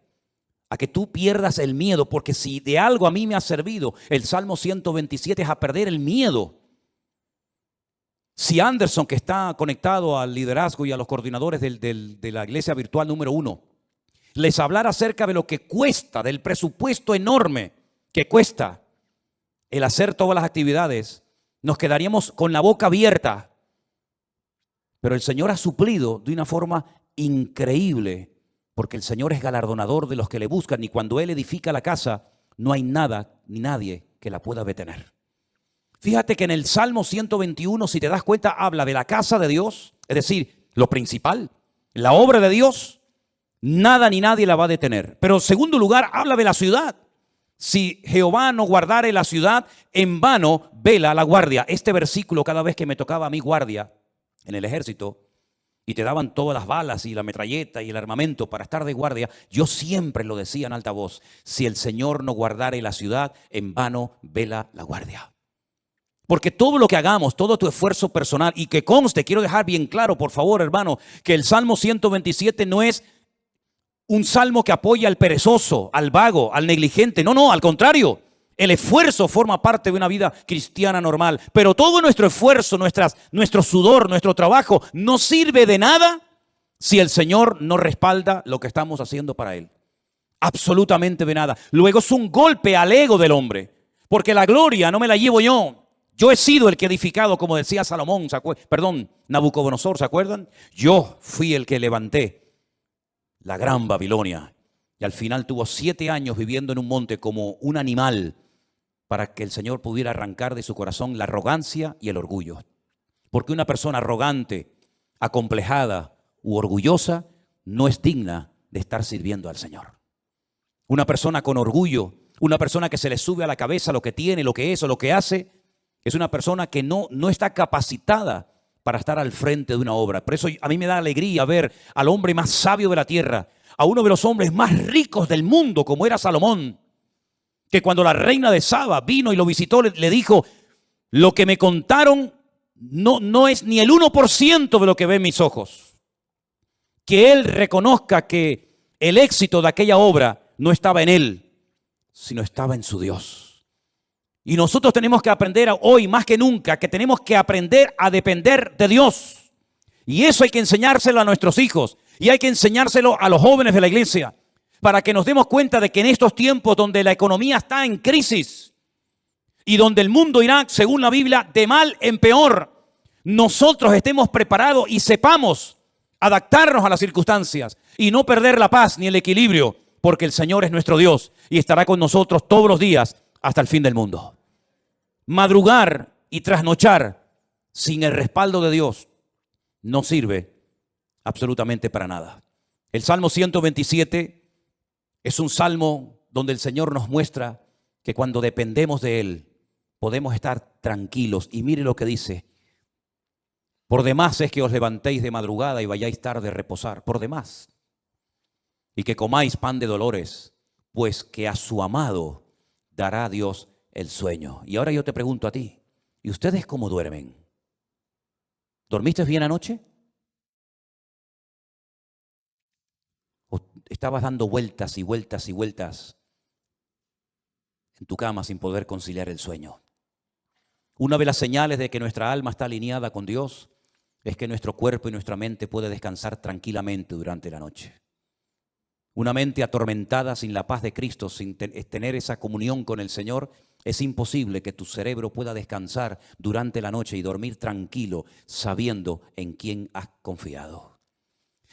a que tú pierdas el miedo, porque si de algo a mí me ha servido el Salmo 127 es a perder el miedo. Si Anderson, que está conectado al liderazgo y a los coordinadores de la iglesia virtual número 1, les hablara acerca de lo que cuesta, del presupuesto enorme que cuesta el hacer todas las actividades, nos quedaríamos con la boca abierta. Pero el Señor ha suplido de una forma increíble, porque el Señor es galardonador de los que le buscan, y cuando Él edifica la casa, no hay nada ni nadie que la pueda detener. Fíjate que en el Salmo 121, si te das cuenta, habla de la casa de Dios, es decir, lo principal, la obra de Dios, nada ni nadie la va a detener. Pero en segundo lugar, habla de la ciudad. Si Jehová no guardare la ciudad, en vano vela la guardia. Este versículo, cada vez que me tocaba a mí guardia en el ejército, y te daban todas las balas y la metralleta y el armamento para estar de guardia, yo siempre lo decía en alta voz: si el Señor no guardare la ciudad, en vano vela la guardia. Porque todo lo que hagamos, todo tu esfuerzo personal, y que conste, quiero dejar bien claro, por favor, hermano, que el Salmo 127 no es un salmo que apoya al perezoso, al vago, al negligente. No, no, al contrario. El esfuerzo forma parte de una vida cristiana normal. Pero todo nuestro esfuerzo, nuestro sudor, nuestro trabajo no sirve de nada si el Señor no respalda lo que estamos haciendo para Él. Absolutamente de nada. Luego es un golpe al ego del hombre. Porque la gloria no me la llevo yo. Yo he sido el que he edificado, como decía Salomón, Nabucodonosor, ¿se acuerdan? Yo fui el que levanté la gran Babilonia. Y al final tuvo 7 años viviendo en un monte como un animal, para que el Señor pudiera arrancar de su corazón la arrogancia y el orgullo. Porque una persona arrogante, acomplejada u orgullosa no es digna de estar sirviendo al Señor. Una persona con orgullo, una persona que se le sube a la cabeza lo que tiene, lo que es o lo que hace, es una persona que no está capacitada para estar al frente de una obra. Por eso a mí me da alegría ver al hombre más sabio de la tierra, a uno de los hombres más ricos del mundo, como era Salomón, que cuando la reina de Saba vino y lo visitó, le dijo: lo que me contaron no es ni el 1% de lo que ven mis ojos. Que él reconozca que el éxito de aquella obra no estaba en él, sino estaba en su Dios. Y nosotros tenemos que aprender hoy más que nunca, que tenemos que aprender a depender de Dios. Y eso hay que enseñárselo a nuestros hijos, y hay que enseñárselo a los jóvenes de la iglesia, para que nos demos cuenta de que en estos tiempos donde la economía está en crisis y donde el mundo irá, según la Biblia, de mal en peor, nosotros estemos preparados y sepamos adaptarnos a las circunstancias y no perder la paz ni el equilibrio, porque el Señor es nuestro Dios y estará con nosotros todos los días hasta el fin del mundo. Madrugar y trasnochar sin el respaldo de Dios no sirve absolutamente para nada. El Salmo 127 es un salmo donde el Señor nos muestra que cuando dependemos de Él podemos estar tranquilos. Y mire lo que dice: por demás es que os levantéis de madrugada y vayáis tarde a reposar, por demás. Y que comáis pan de dolores, pues que a su amado dará a Dios el sueño. Y ahora yo te pregunto a ti, ¿y ustedes cómo duermen? ¿Dormiste bien anoche? ¿O estabas dando vueltas y vueltas y vueltas en tu cama sin poder conciliar el sueño? Una de las señales de que nuestra alma está alineada con Dios es que nuestro cuerpo y nuestra mente puede descansar tranquilamente durante la noche. Una mente atormentada sin la paz de Cristo, sin tener esa comunión con el Señor, es imposible que tu cerebro pueda descansar durante la noche y dormir tranquilo sabiendo en quién has confiado.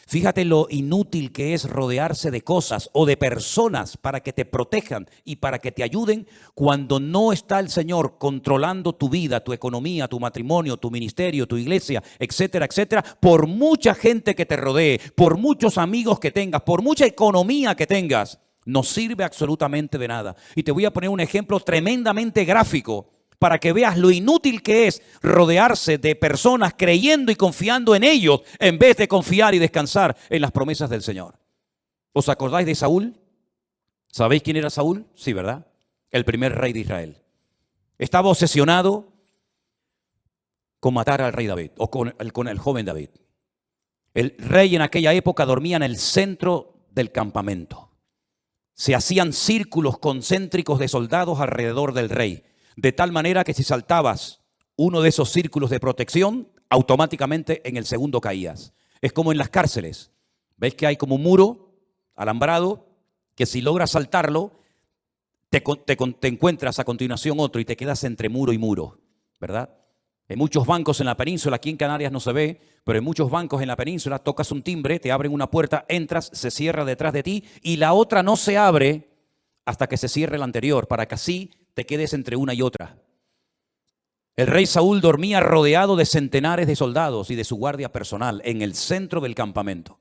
Fíjate lo inútil que es rodearse de cosas o de personas para que te protejan y para que te ayuden cuando no está el Señor controlando tu vida, tu economía, tu matrimonio, tu ministerio, tu iglesia, etcétera, etcétera. Por mucha gente que te rodee, por muchos amigos que tengas, por mucha economía que tengas, no sirve absolutamente de nada. Y te voy a poner un ejemplo tremendamente gráfico para que veas lo inútil que es rodearse de personas creyendo y confiando en ellos en vez de confiar y descansar en las promesas del Señor. ¿Os acordáis de Saúl? ¿Sabéis quién era Saúl? Sí, ¿verdad? El primer rey de Israel. Estaba obsesionado con matar al rey David o con el joven David. El rey en aquella época dormía en el centro del campamento. se hacían círculos concéntricos de soldados alrededor del rey, de tal manera que si saltabas uno de esos círculos de protección, automáticamente en el segundo caías. Es como en las cárceles. ¿Ves que hay como un muro alambrado que si logras saltarlo, te encuentras a continuación otro y te quedas entre muro y muro, ¿verdad? En muchos bancos en la península, aquí en Canarias no se ve, pero en muchos bancos en la península tocas un timbre, te abren una puerta, entras, se cierra detrás de ti y la otra no se abre hasta que se cierre la anterior, para que así te quedes entre una y otra. El rey Saúl dormía rodeado de centenares de soldados y de su guardia personal en el centro del campamento.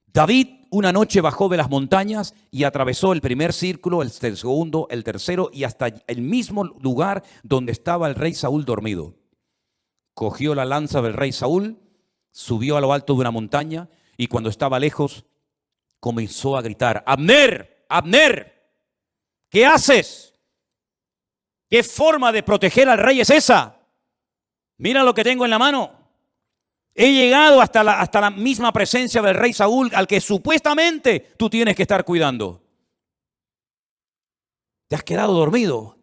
David una noche bajó de las montañas y atravesó el primer círculo, el segundo, el tercero y hasta el mismo lugar donde estaba el rey Saúl dormido. Cogió la lanza del rey Saúl, subió a lo alto de una montaña y cuando estaba lejos comenzó a gritar: ¡Abner! ¡Abner! ¿Qué haces? ¿Qué forma de proteger al rey es esa? Mira lo que tengo en la mano. He llegado hasta la misma presencia del rey Saúl, al que supuestamente tú tienes que estar cuidando. Te has quedado dormido.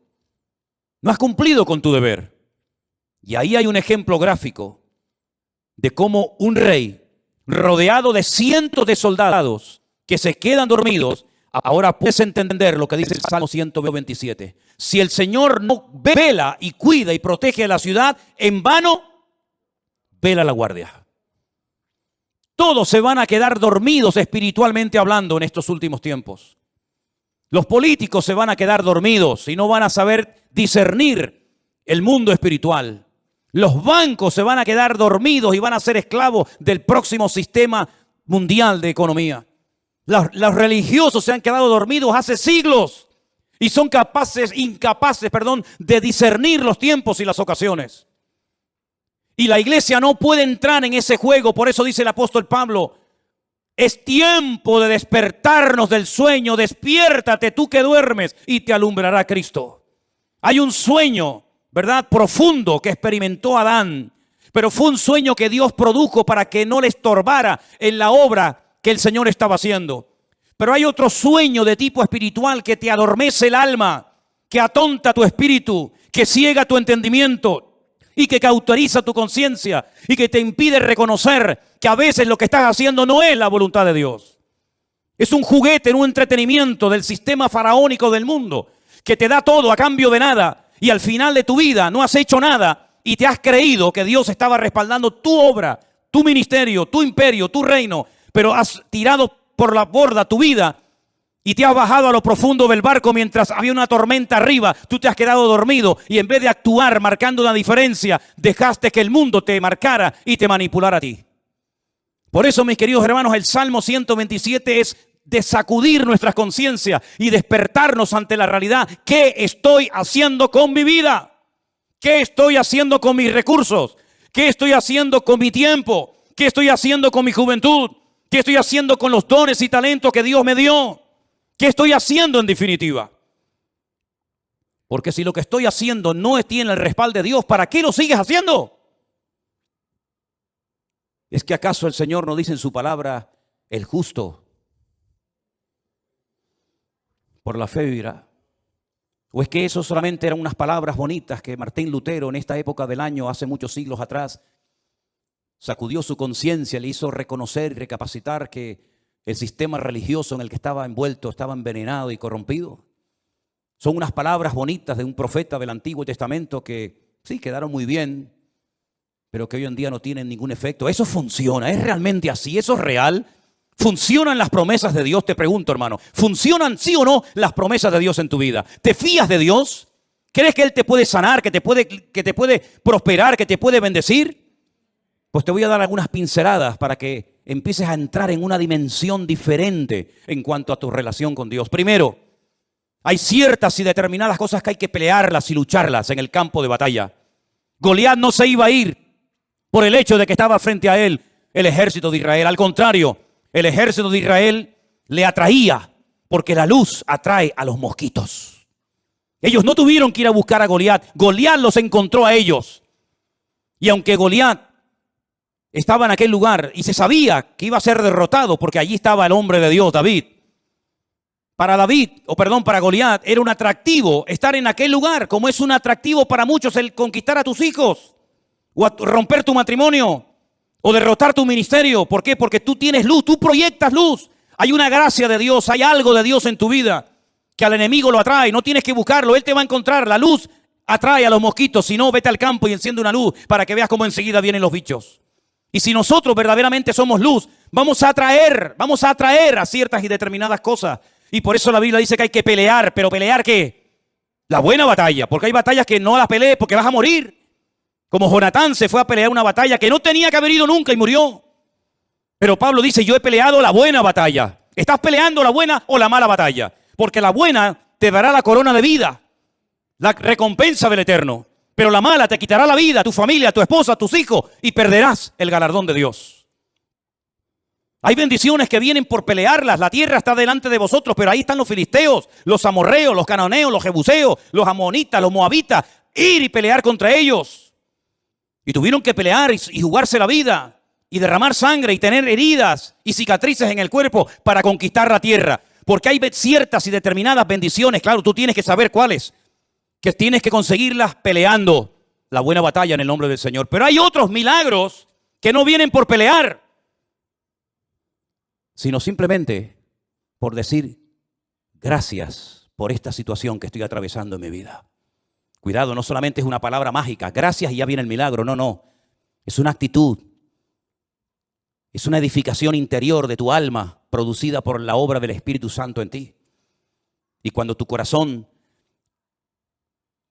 No has cumplido con tu deber. Y ahí hay un ejemplo gráfico de cómo un rey rodeado de cientos de soldados que se quedan dormidos. Ahora puedes entender lo que dice el Salmo 127. Si el Señor no vela y cuida y protege a la ciudad, en vano vela la guardia. Todos se van a quedar dormidos espiritualmente hablando en estos últimos tiempos. Los políticos se van a quedar dormidos y no van a saber discernir el mundo espiritual. Los bancos se van a quedar dormidos y van a ser esclavos del próximo sistema mundial de economía. Los religiosos se han quedado dormidos hace siglos y son incapaces de discernir los tiempos y las ocasiones. Y la iglesia no puede entrar en ese juego. Por eso dice el apóstol Pablo: es tiempo de despertarnos del sueño. Despiértate tú que duermes y te alumbrará Cristo. Hay un sueño, ¿verdad?, profundo que experimentó Adán. Pero fue un sueño que Dios produjo para que no le estorbara en la obra que el Señor estaba haciendo. Pero hay otro sueño de tipo espiritual que te adormece el alma, que atonta tu espíritu, que ciega tu entendimiento y que cauteriza tu conciencia y que te impide reconocer que a veces lo que estás haciendo no es la voluntad de Dios. Es un juguete, un entretenimiento del sistema faraónico del mundo que te da todo a cambio de nada y al final de tu vida no has hecho nada y te has creído que Dios estaba respaldando tu obra, tu ministerio, tu imperio, tu reino, pero has tirado por la borda tu vida y te has bajado a lo profundo del barco mientras había una tormenta arriba. Tú te has quedado dormido y en vez de actuar marcando una diferencia, dejaste que el mundo te marcara y te manipulara a ti. Por eso, mis queridos hermanos, el Salmo 127 es de sacudir nuestras conciencias y despertarnos ante la realidad. ¿Qué estoy haciendo con mi vida? ¿Qué estoy haciendo con mis recursos? ¿Qué estoy haciendo con mi tiempo? ¿Qué estoy haciendo con mi juventud? ¿Qué estoy haciendo con los dones y talentos que Dios me dio? ¿Qué estoy haciendo en definitiva? Porque si lo que estoy haciendo no tiene el respaldo de Dios, ¿para qué lo sigues haciendo? ¿Es que acaso el Señor no dice en su palabra: el justo por la fe vivirá? ¿O es que eso solamente eran unas palabras bonitas que Martín Lutero en esta época del año, hace muchos siglos atrás, sacudió su conciencia, le hizo reconocer y recapacitar que el sistema religioso en el que estaba envuelto estaba envenenado y corrompido? Son unas palabras bonitas de un profeta del Antiguo Testamento que sí quedaron muy bien, pero que hoy en día no tienen ningún efecto. Eso funciona, es realmente así, eso es real. ¿Funcionan las promesas de Dios? Te pregunto, hermano. ¿Funcionan sí o no las promesas de Dios en tu vida? ¿Te fías de Dios? ¿Crees que Él te puede sanar, que te puede prosperar, que te puede bendecir? Pues te voy a dar algunas pinceladas para que empieces a entrar en una dimensión diferente en cuanto a tu relación con Dios. Primero, hay ciertas y determinadas cosas que hay que pelearlas y lucharlas en el campo de batalla. Goliat no se iba a ir por el hecho de que estaba frente a él el ejército de Israel. Al contrario, el ejército de Israel le atraía, porque la luz atrae a los mosquitos. Ellos no tuvieron que ir a buscar a Goliat. Goliat los encontró a ellos. Y aunque Goliat estaba en aquel lugar y se sabía que iba a ser derrotado porque allí estaba el hombre de Dios, David, para Goliat era un atractivo estar en aquel lugar, como es un atractivo para muchos el conquistar a tus hijos, o romper tu matrimonio, o derrotar tu ministerio. ¿Por qué? Porque tú tienes luz, tú proyectas luz. Hay una gracia de Dios, hay algo de Dios en tu vida que al enemigo lo atrae. No tienes que buscarlo, él te va a encontrar. La luz atrae a los mosquitos. Si no, vete al campo y enciende una luz para que veas cómo enseguida vienen los bichos. Y si nosotros verdaderamente somos luz, vamos a atraer a ciertas y determinadas cosas. Y por eso la Biblia dice que hay que pelear. ¿Pero pelear qué? La buena batalla. Porque hay batallas que no las pelees porque vas a morir. Como Jonatán se fue a pelear una batalla que no tenía que haber ido nunca y murió. Pero Pablo dice, yo he peleado la buena batalla. ¿Estás peleando la buena o la mala batalla? Porque la buena te dará la corona de vida, la recompensa del Eterno. Pero la mala te quitará la vida, tu familia, tu esposa, tus hijos, y perderás el galardón de Dios. Hay bendiciones que vienen por pelearlas. La tierra está delante de vosotros, pero ahí están los filisteos, los amorreos, los cananeos, los jebuseos, los amonitas, los moabitas. Ir y pelear contra ellos. Y tuvieron que pelear y jugarse la vida y derramar sangre y tener heridas y cicatrices en el cuerpo para conquistar la tierra. Porque hay ciertas y determinadas bendiciones, claro, tú tienes que saber cuáles, que tienes que conseguirlas peleando la buena batalla en el nombre del Señor. Pero hay otros milagros que no vienen por pelear, sino simplemente por decir gracias por esta situación que estoy atravesando en mi vida. Cuidado, no solamente es una palabra mágica, gracias y ya viene el milagro, no. Es una actitud, es una edificación interior de tu alma producida por la obra del Espíritu Santo en ti. Y cuando tu corazón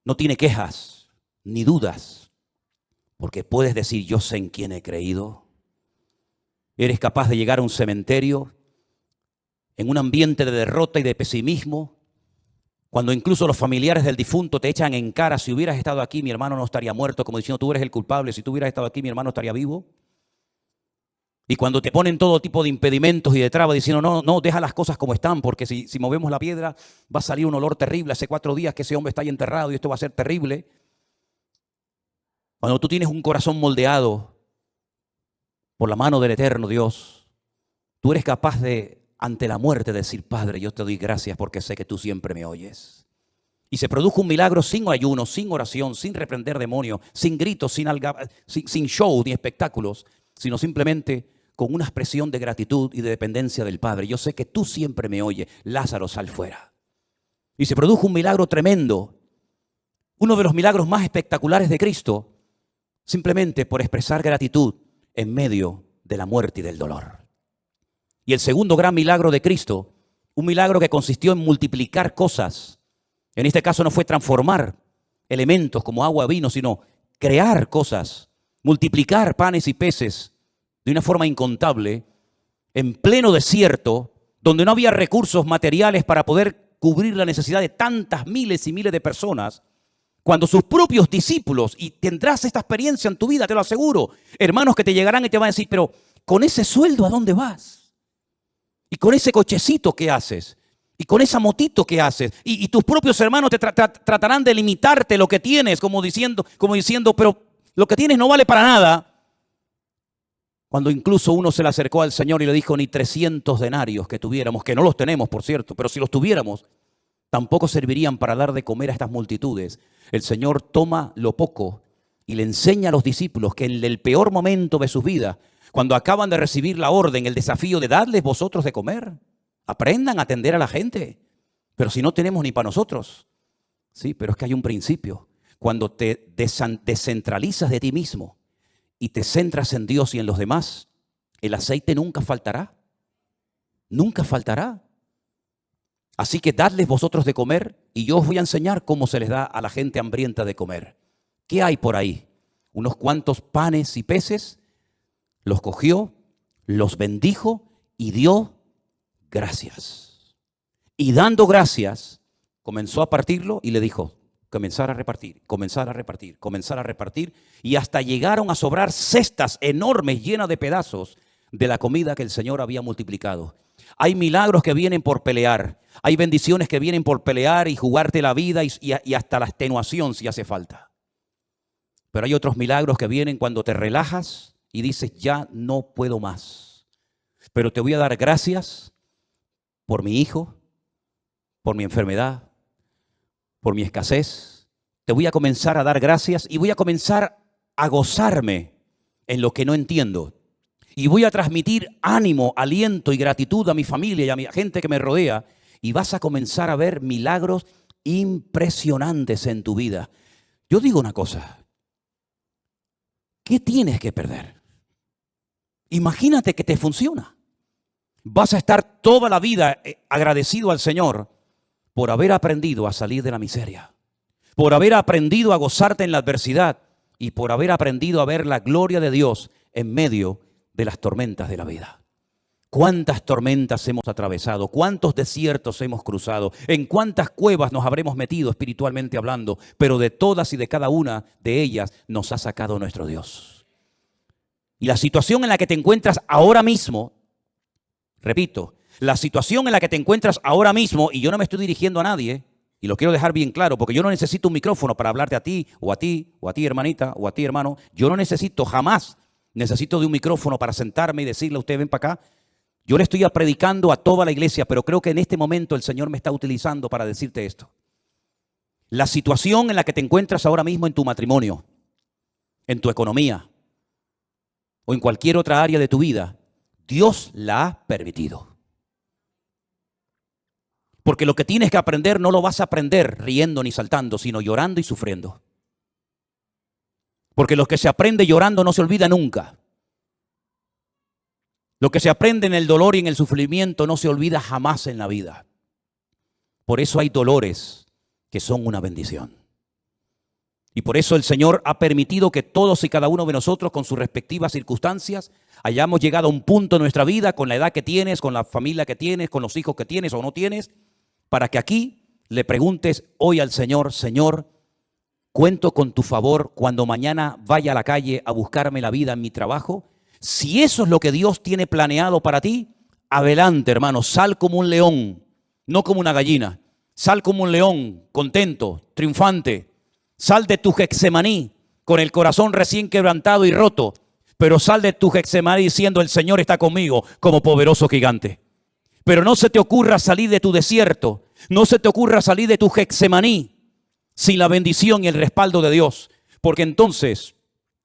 no tiene quejas ni dudas, porque puedes decir, yo sé en quién he creído. Eres capaz de llegar a un cementerio en un ambiente de derrota y de pesimismo, cuando incluso los familiares del difunto te echan en cara, si hubieras estado aquí, mi hermano no estaría muerto, como diciendo, tú eres el culpable, si tú hubieras estado aquí, mi hermano estaría vivo. Y cuando te ponen todo tipo de impedimentos y de trabas, diciendo, no, deja las cosas como están, porque si movemos la piedra va a salir un olor terrible. Hace 4 días que ese hombre está ahí enterrado y esto va a ser terrible. Cuando tú tienes un corazón moldeado por la mano del eterno Dios, tú eres capaz de, ante la muerte, decir, Padre, yo te doy gracias porque sé que tú siempre me oyes. Y se produjo un milagro sin ayuno, sin oración, sin reprender demonios, sin gritos, sin show ni espectáculos, sino simplemente con una expresión de gratitud y de dependencia del Padre. Yo sé que tú siempre me oyes. Lázaro, sal fuera. Y se produjo un milagro tremendo, uno de los milagros más espectaculares de Cristo, simplemente por expresar gratitud en medio de la muerte y del dolor. Y el segundo gran milagro de Cristo, un milagro que consistió en multiplicar cosas. En este caso no fue transformar elementos como agua, vino, sino crear cosas, multiplicar panes y peces de una forma incontable, en pleno desierto, donde no había recursos materiales para poder cubrir la necesidad de tantas miles y miles de personas, cuando sus propios discípulos, y tendrás esta experiencia en tu vida, te lo aseguro, hermanos que te llegarán y te van a decir, pero con ese sueldo, ¿a dónde vas? Y con ese cochecito, ¿qué haces? Y con esa motito, ¿qué haces? Y tus propios hermanos te tratarán de limitarte lo que tienes, como diciendo, pero lo que tienes no vale para nada. Cuando incluso uno se le acercó al Señor y le dijo, ni 300 denarios que tuviéramos, que no los tenemos, por cierto, pero si los tuviéramos, tampoco servirían para dar de comer a estas multitudes. El Señor toma lo poco y le enseña a los discípulos que en el peor momento de sus vidas, cuando acaban de recibir la orden, el desafío de darles vosotros de comer, aprendan a atender a la gente. Pero si no tenemos ni para nosotros. Sí, pero es que hay un principio. Cuando te descentralizas de ti mismo y te centras en Dios y en los demás, el aceite nunca faltará. Nunca faltará. Así que dadles vosotros de comer y yo os voy a enseñar cómo se les da a la gente hambrienta de comer. ¿Qué hay por ahí? Unos cuantos panes y peces. Los cogió, los bendijo y dio gracias. Y dando gracias, comenzó a partirlo y le dijo, comenzar a repartir, comenzar a repartir, comenzar a repartir. Y hasta llegaron a sobrar cestas enormes llenas de pedazos de la comida que el Señor había multiplicado. Hay milagros que vienen por pelear. Hay bendiciones que vienen por pelear y jugarte la vida y hasta la extenuación si hace falta. Pero hay otros milagros que vienen cuando te relajas y dices, ya no puedo más. Pero te voy a dar gracias por mi hijo, por mi enfermedad, por mi escasez. Te voy a comenzar a dar gracias y voy a comenzar a gozarme en lo que no entiendo. Y voy a transmitir ánimo, aliento y gratitud a mi familia y a mi gente que me rodea. Y vas a comenzar a ver milagros impresionantes en tu vida. Yo digo una cosa. ¿Qué tienes que perder? Imagínate que te funciona. Vas a estar toda la vida agradecido al Señor por haber aprendido a salir de la miseria, por haber aprendido a gozarte en la adversidad y por haber aprendido a ver la gloria de Dios en medio de las tormentas de la vida. ¿Cuántas tormentas hemos atravesado? ¿Cuántos desiertos hemos cruzado? ¿En cuántas cuevas nos habremos metido espiritualmente hablando? Pero de todas y de cada una de ellas nos ha sacado nuestro Dios. Y la situación en la que te encuentras ahora mismo, repito, la situación en la que te encuentras ahora mismo, y yo no me estoy dirigiendo a nadie, y lo quiero dejar bien claro, porque yo no necesito un micrófono para hablarte a ti, o a ti, o a ti hermanita, o a ti hermano. Yo no necesito, jamás necesito de un micrófono para sentarme y decirle a usted, ven para acá. Yo le estoy predicando a toda la iglesia, pero creo que en este momento el Señor me está utilizando para decirte esto. La situación en la que te encuentras ahora mismo en tu matrimonio, en tu economía, o en cualquier otra área de tu vida, Dios la ha permitido. Porque lo que tienes que aprender no lo vas a aprender riendo ni saltando, sino llorando y sufriendo. Porque lo que se aprende llorando no se olvida nunca. Lo que se aprende en el dolor y en el sufrimiento no se olvida jamás en la vida. Por eso hay dolores que son una bendición. Y por eso el Señor ha permitido que todos y cada uno de nosotros, con sus respectivas circunstancias, hayamos llegado a un punto en nuestra vida, con la edad que tienes, con la familia que tienes, con los hijos que tienes o no tienes, para que aquí le preguntes hoy al Señor, Señor, cuento con tu favor cuando mañana vaya a la calle a buscarme la vida en mi trabajo. Si eso es lo que Dios tiene planeado para ti, adelante, hermano, sal como un león, no como una gallina. Sal como un león, contento, triunfante. Sal de tu Getsemaní con el corazón recién quebrantado y roto, pero sal de tu Getsemaní diciendo, el Señor está conmigo como poderoso gigante. Pero no se te ocurra salir de tu desierto, no se te ocurra salir de tu Getsemaní sin la bendición y el respaldo de Dios, porque entonces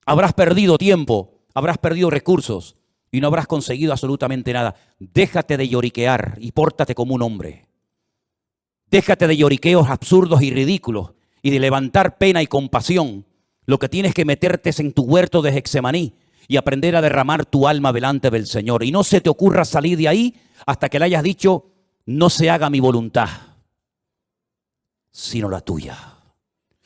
habrás perdido tiempo, habrás perdido recursos y no habrás conseguido absolutamente nada. Déjate de lloriquear y pórtate como un hombre. Déjate de lloriqueos absurdos y ridículos y de levantar pena y compasión. Lo que tienes que meterte es en tu huerto de Getsemaní y aprender a derramar tu alma delante del Señor. Y no se te ocurra salir de ahí hasta que le hayas dicho, no se haga mi voluntad, sino la tuya.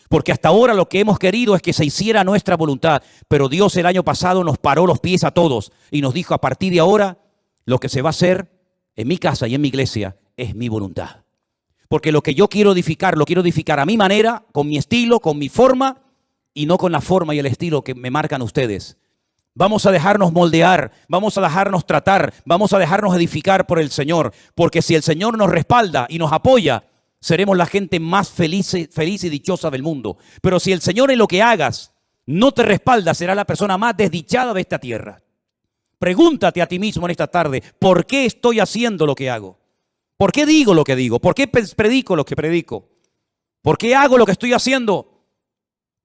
Porque hasta ahora lo que hemos querido es que se hiciera nuestra voluntad, pero Dios el año pasado nos paró los pies a todos y nos dijo, a partir de ahora, lo que se va a hacer en mi casa y en mi iglesia es mi voluntad. Porque lo que yo quiero edificar, lo quiero edificar a mi manera, con mi estilo, con mi forma, y no con la forma y el estilo que me marcan ustedes. Vamos a dejarnos moldear, vamos a dejarnos tratar, vamos a dejarnos edificar por el Señor. Porque si el Señor nos respalda y nos apoya, seremos la gente más feliz y dichosa del mundo. Pero si el Señor en lo que hagas no te respalda, será la persona más desdichada de esta tierra. Pregúntate a ti mismo en esta tarde, ¿por qué estoy haciendo lo que hago? ¿Por qué digo lo que digo? ¿Por qué predico lo que predico? ¿Por qué hago lo que estoy haciendo?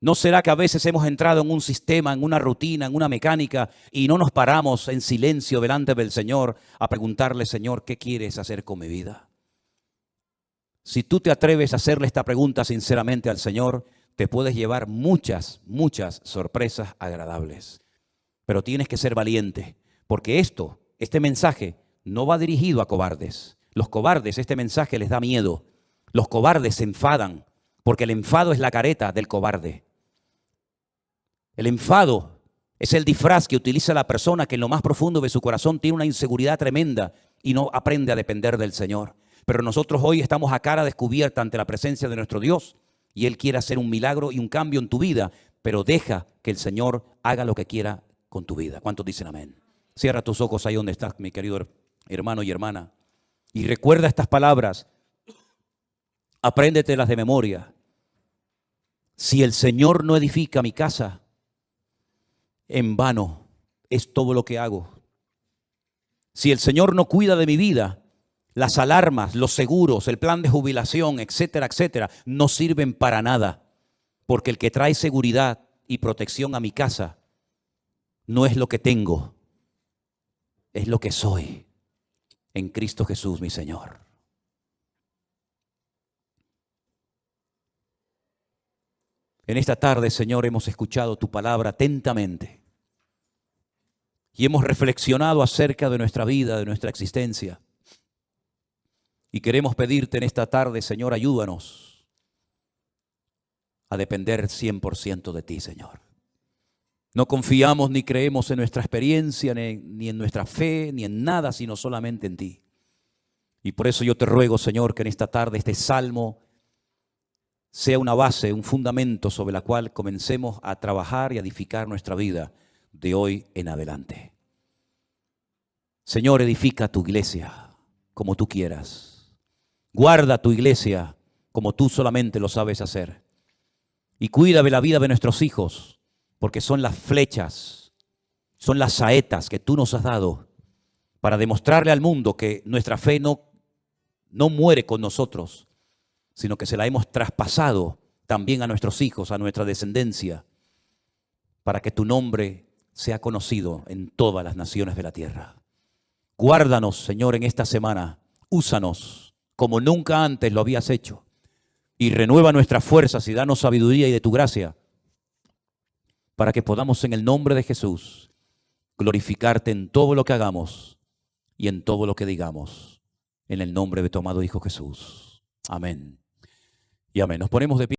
¿No será que a veces hemos entrado en un sistema, en una rutina, en una mecánica y no nos paramos en silencio delante del Señor a preguntarle, Señor, ¿qué quieres hacer con mi vida? Si tú te atreves a hacerle esta pregunta sinceramente al Señor, te puedes llevar muchas sorpresas agradables. Pero tienes que ser valiente, porque este mensaje no va dirigido a cobardes. Los cobardes, este mensaje les da miedo. Los cobardes se enfadan, porque el enfado es la careta del cobarde. El enfado es el disfraz que utiliza la persona que en lo más profundo de su corazón tiene una inseguridad tremenda y no aprende a depender del Señor. Pero nosotros hoy estamos a cara descubierta ante la presencia de nuestro Dios y Él quiere hacer un milagro y un cambio en tu vida, pero deja que el Señor haga lo que quiera con tu vida. ¿Cuántos dicen amén? Cierra tus ojos ahí donde estás, mi querido hermano y hermana. Y recuerda estas palabras, apréndetelas de memoria. Si el Señor no edifica mi casa, en vano es todo lo que hago. Si el Señor no cuida de mi vida, Las alarmas, los seguros, el plan de jubilación, etcétera, etcétera, no sirven para nada. Porque el que trae seguridad y protección a mi casa no es lo que tengo, es lo que soy en Cristo Jesús, mi Señor. En esta tarde, Señor, hemos escuchado tu palabra atentamente y hemos reflexionado acerca de nuestra vida, de nuestra existencia. Y queremos pedirte en esta tarde, Señor, ayúdanos a depender 100% de ti, Señor. No confiamos ni creemos en nuestra experiencia, ni en nuestra fe, ni en nada, sino solamente en ti. Y por eso yo te ruego, Señor, que en esta tarde este salmo sea una base, un fundamento sobre la cual comencemos a trabajar y a edificar nuestra vida de hoy en adelante. Señor, edifica tu iglesia como tú quieras. Guarda tu iglesia como tú solamente lo sabes hacer. Y cuida de la vida de nuestros hijos, porque son las flechas, son las saetas que tú nos has dado para demostrarle al mundo que nuestra fe no muere con nosotros, sino que se la hemos traspasado también a nuestros hijos, a nuestra descendencia, para que tu nombre sea conocido en todas las naciones de la tierra. Guárdanos, Señor, en esta semana. Úsanos como nunca antes lo habías hecho. Y renueva nuestras fuerzas y danos sabiduría y de tu gracia, para que podamos en el nombre de Jesús glorificarte en todo lo que hagamos y en todo lo que digamos. En el nombre de tu amado Hijo Jesús. Amén. Y amén. Nos ponemos de pie.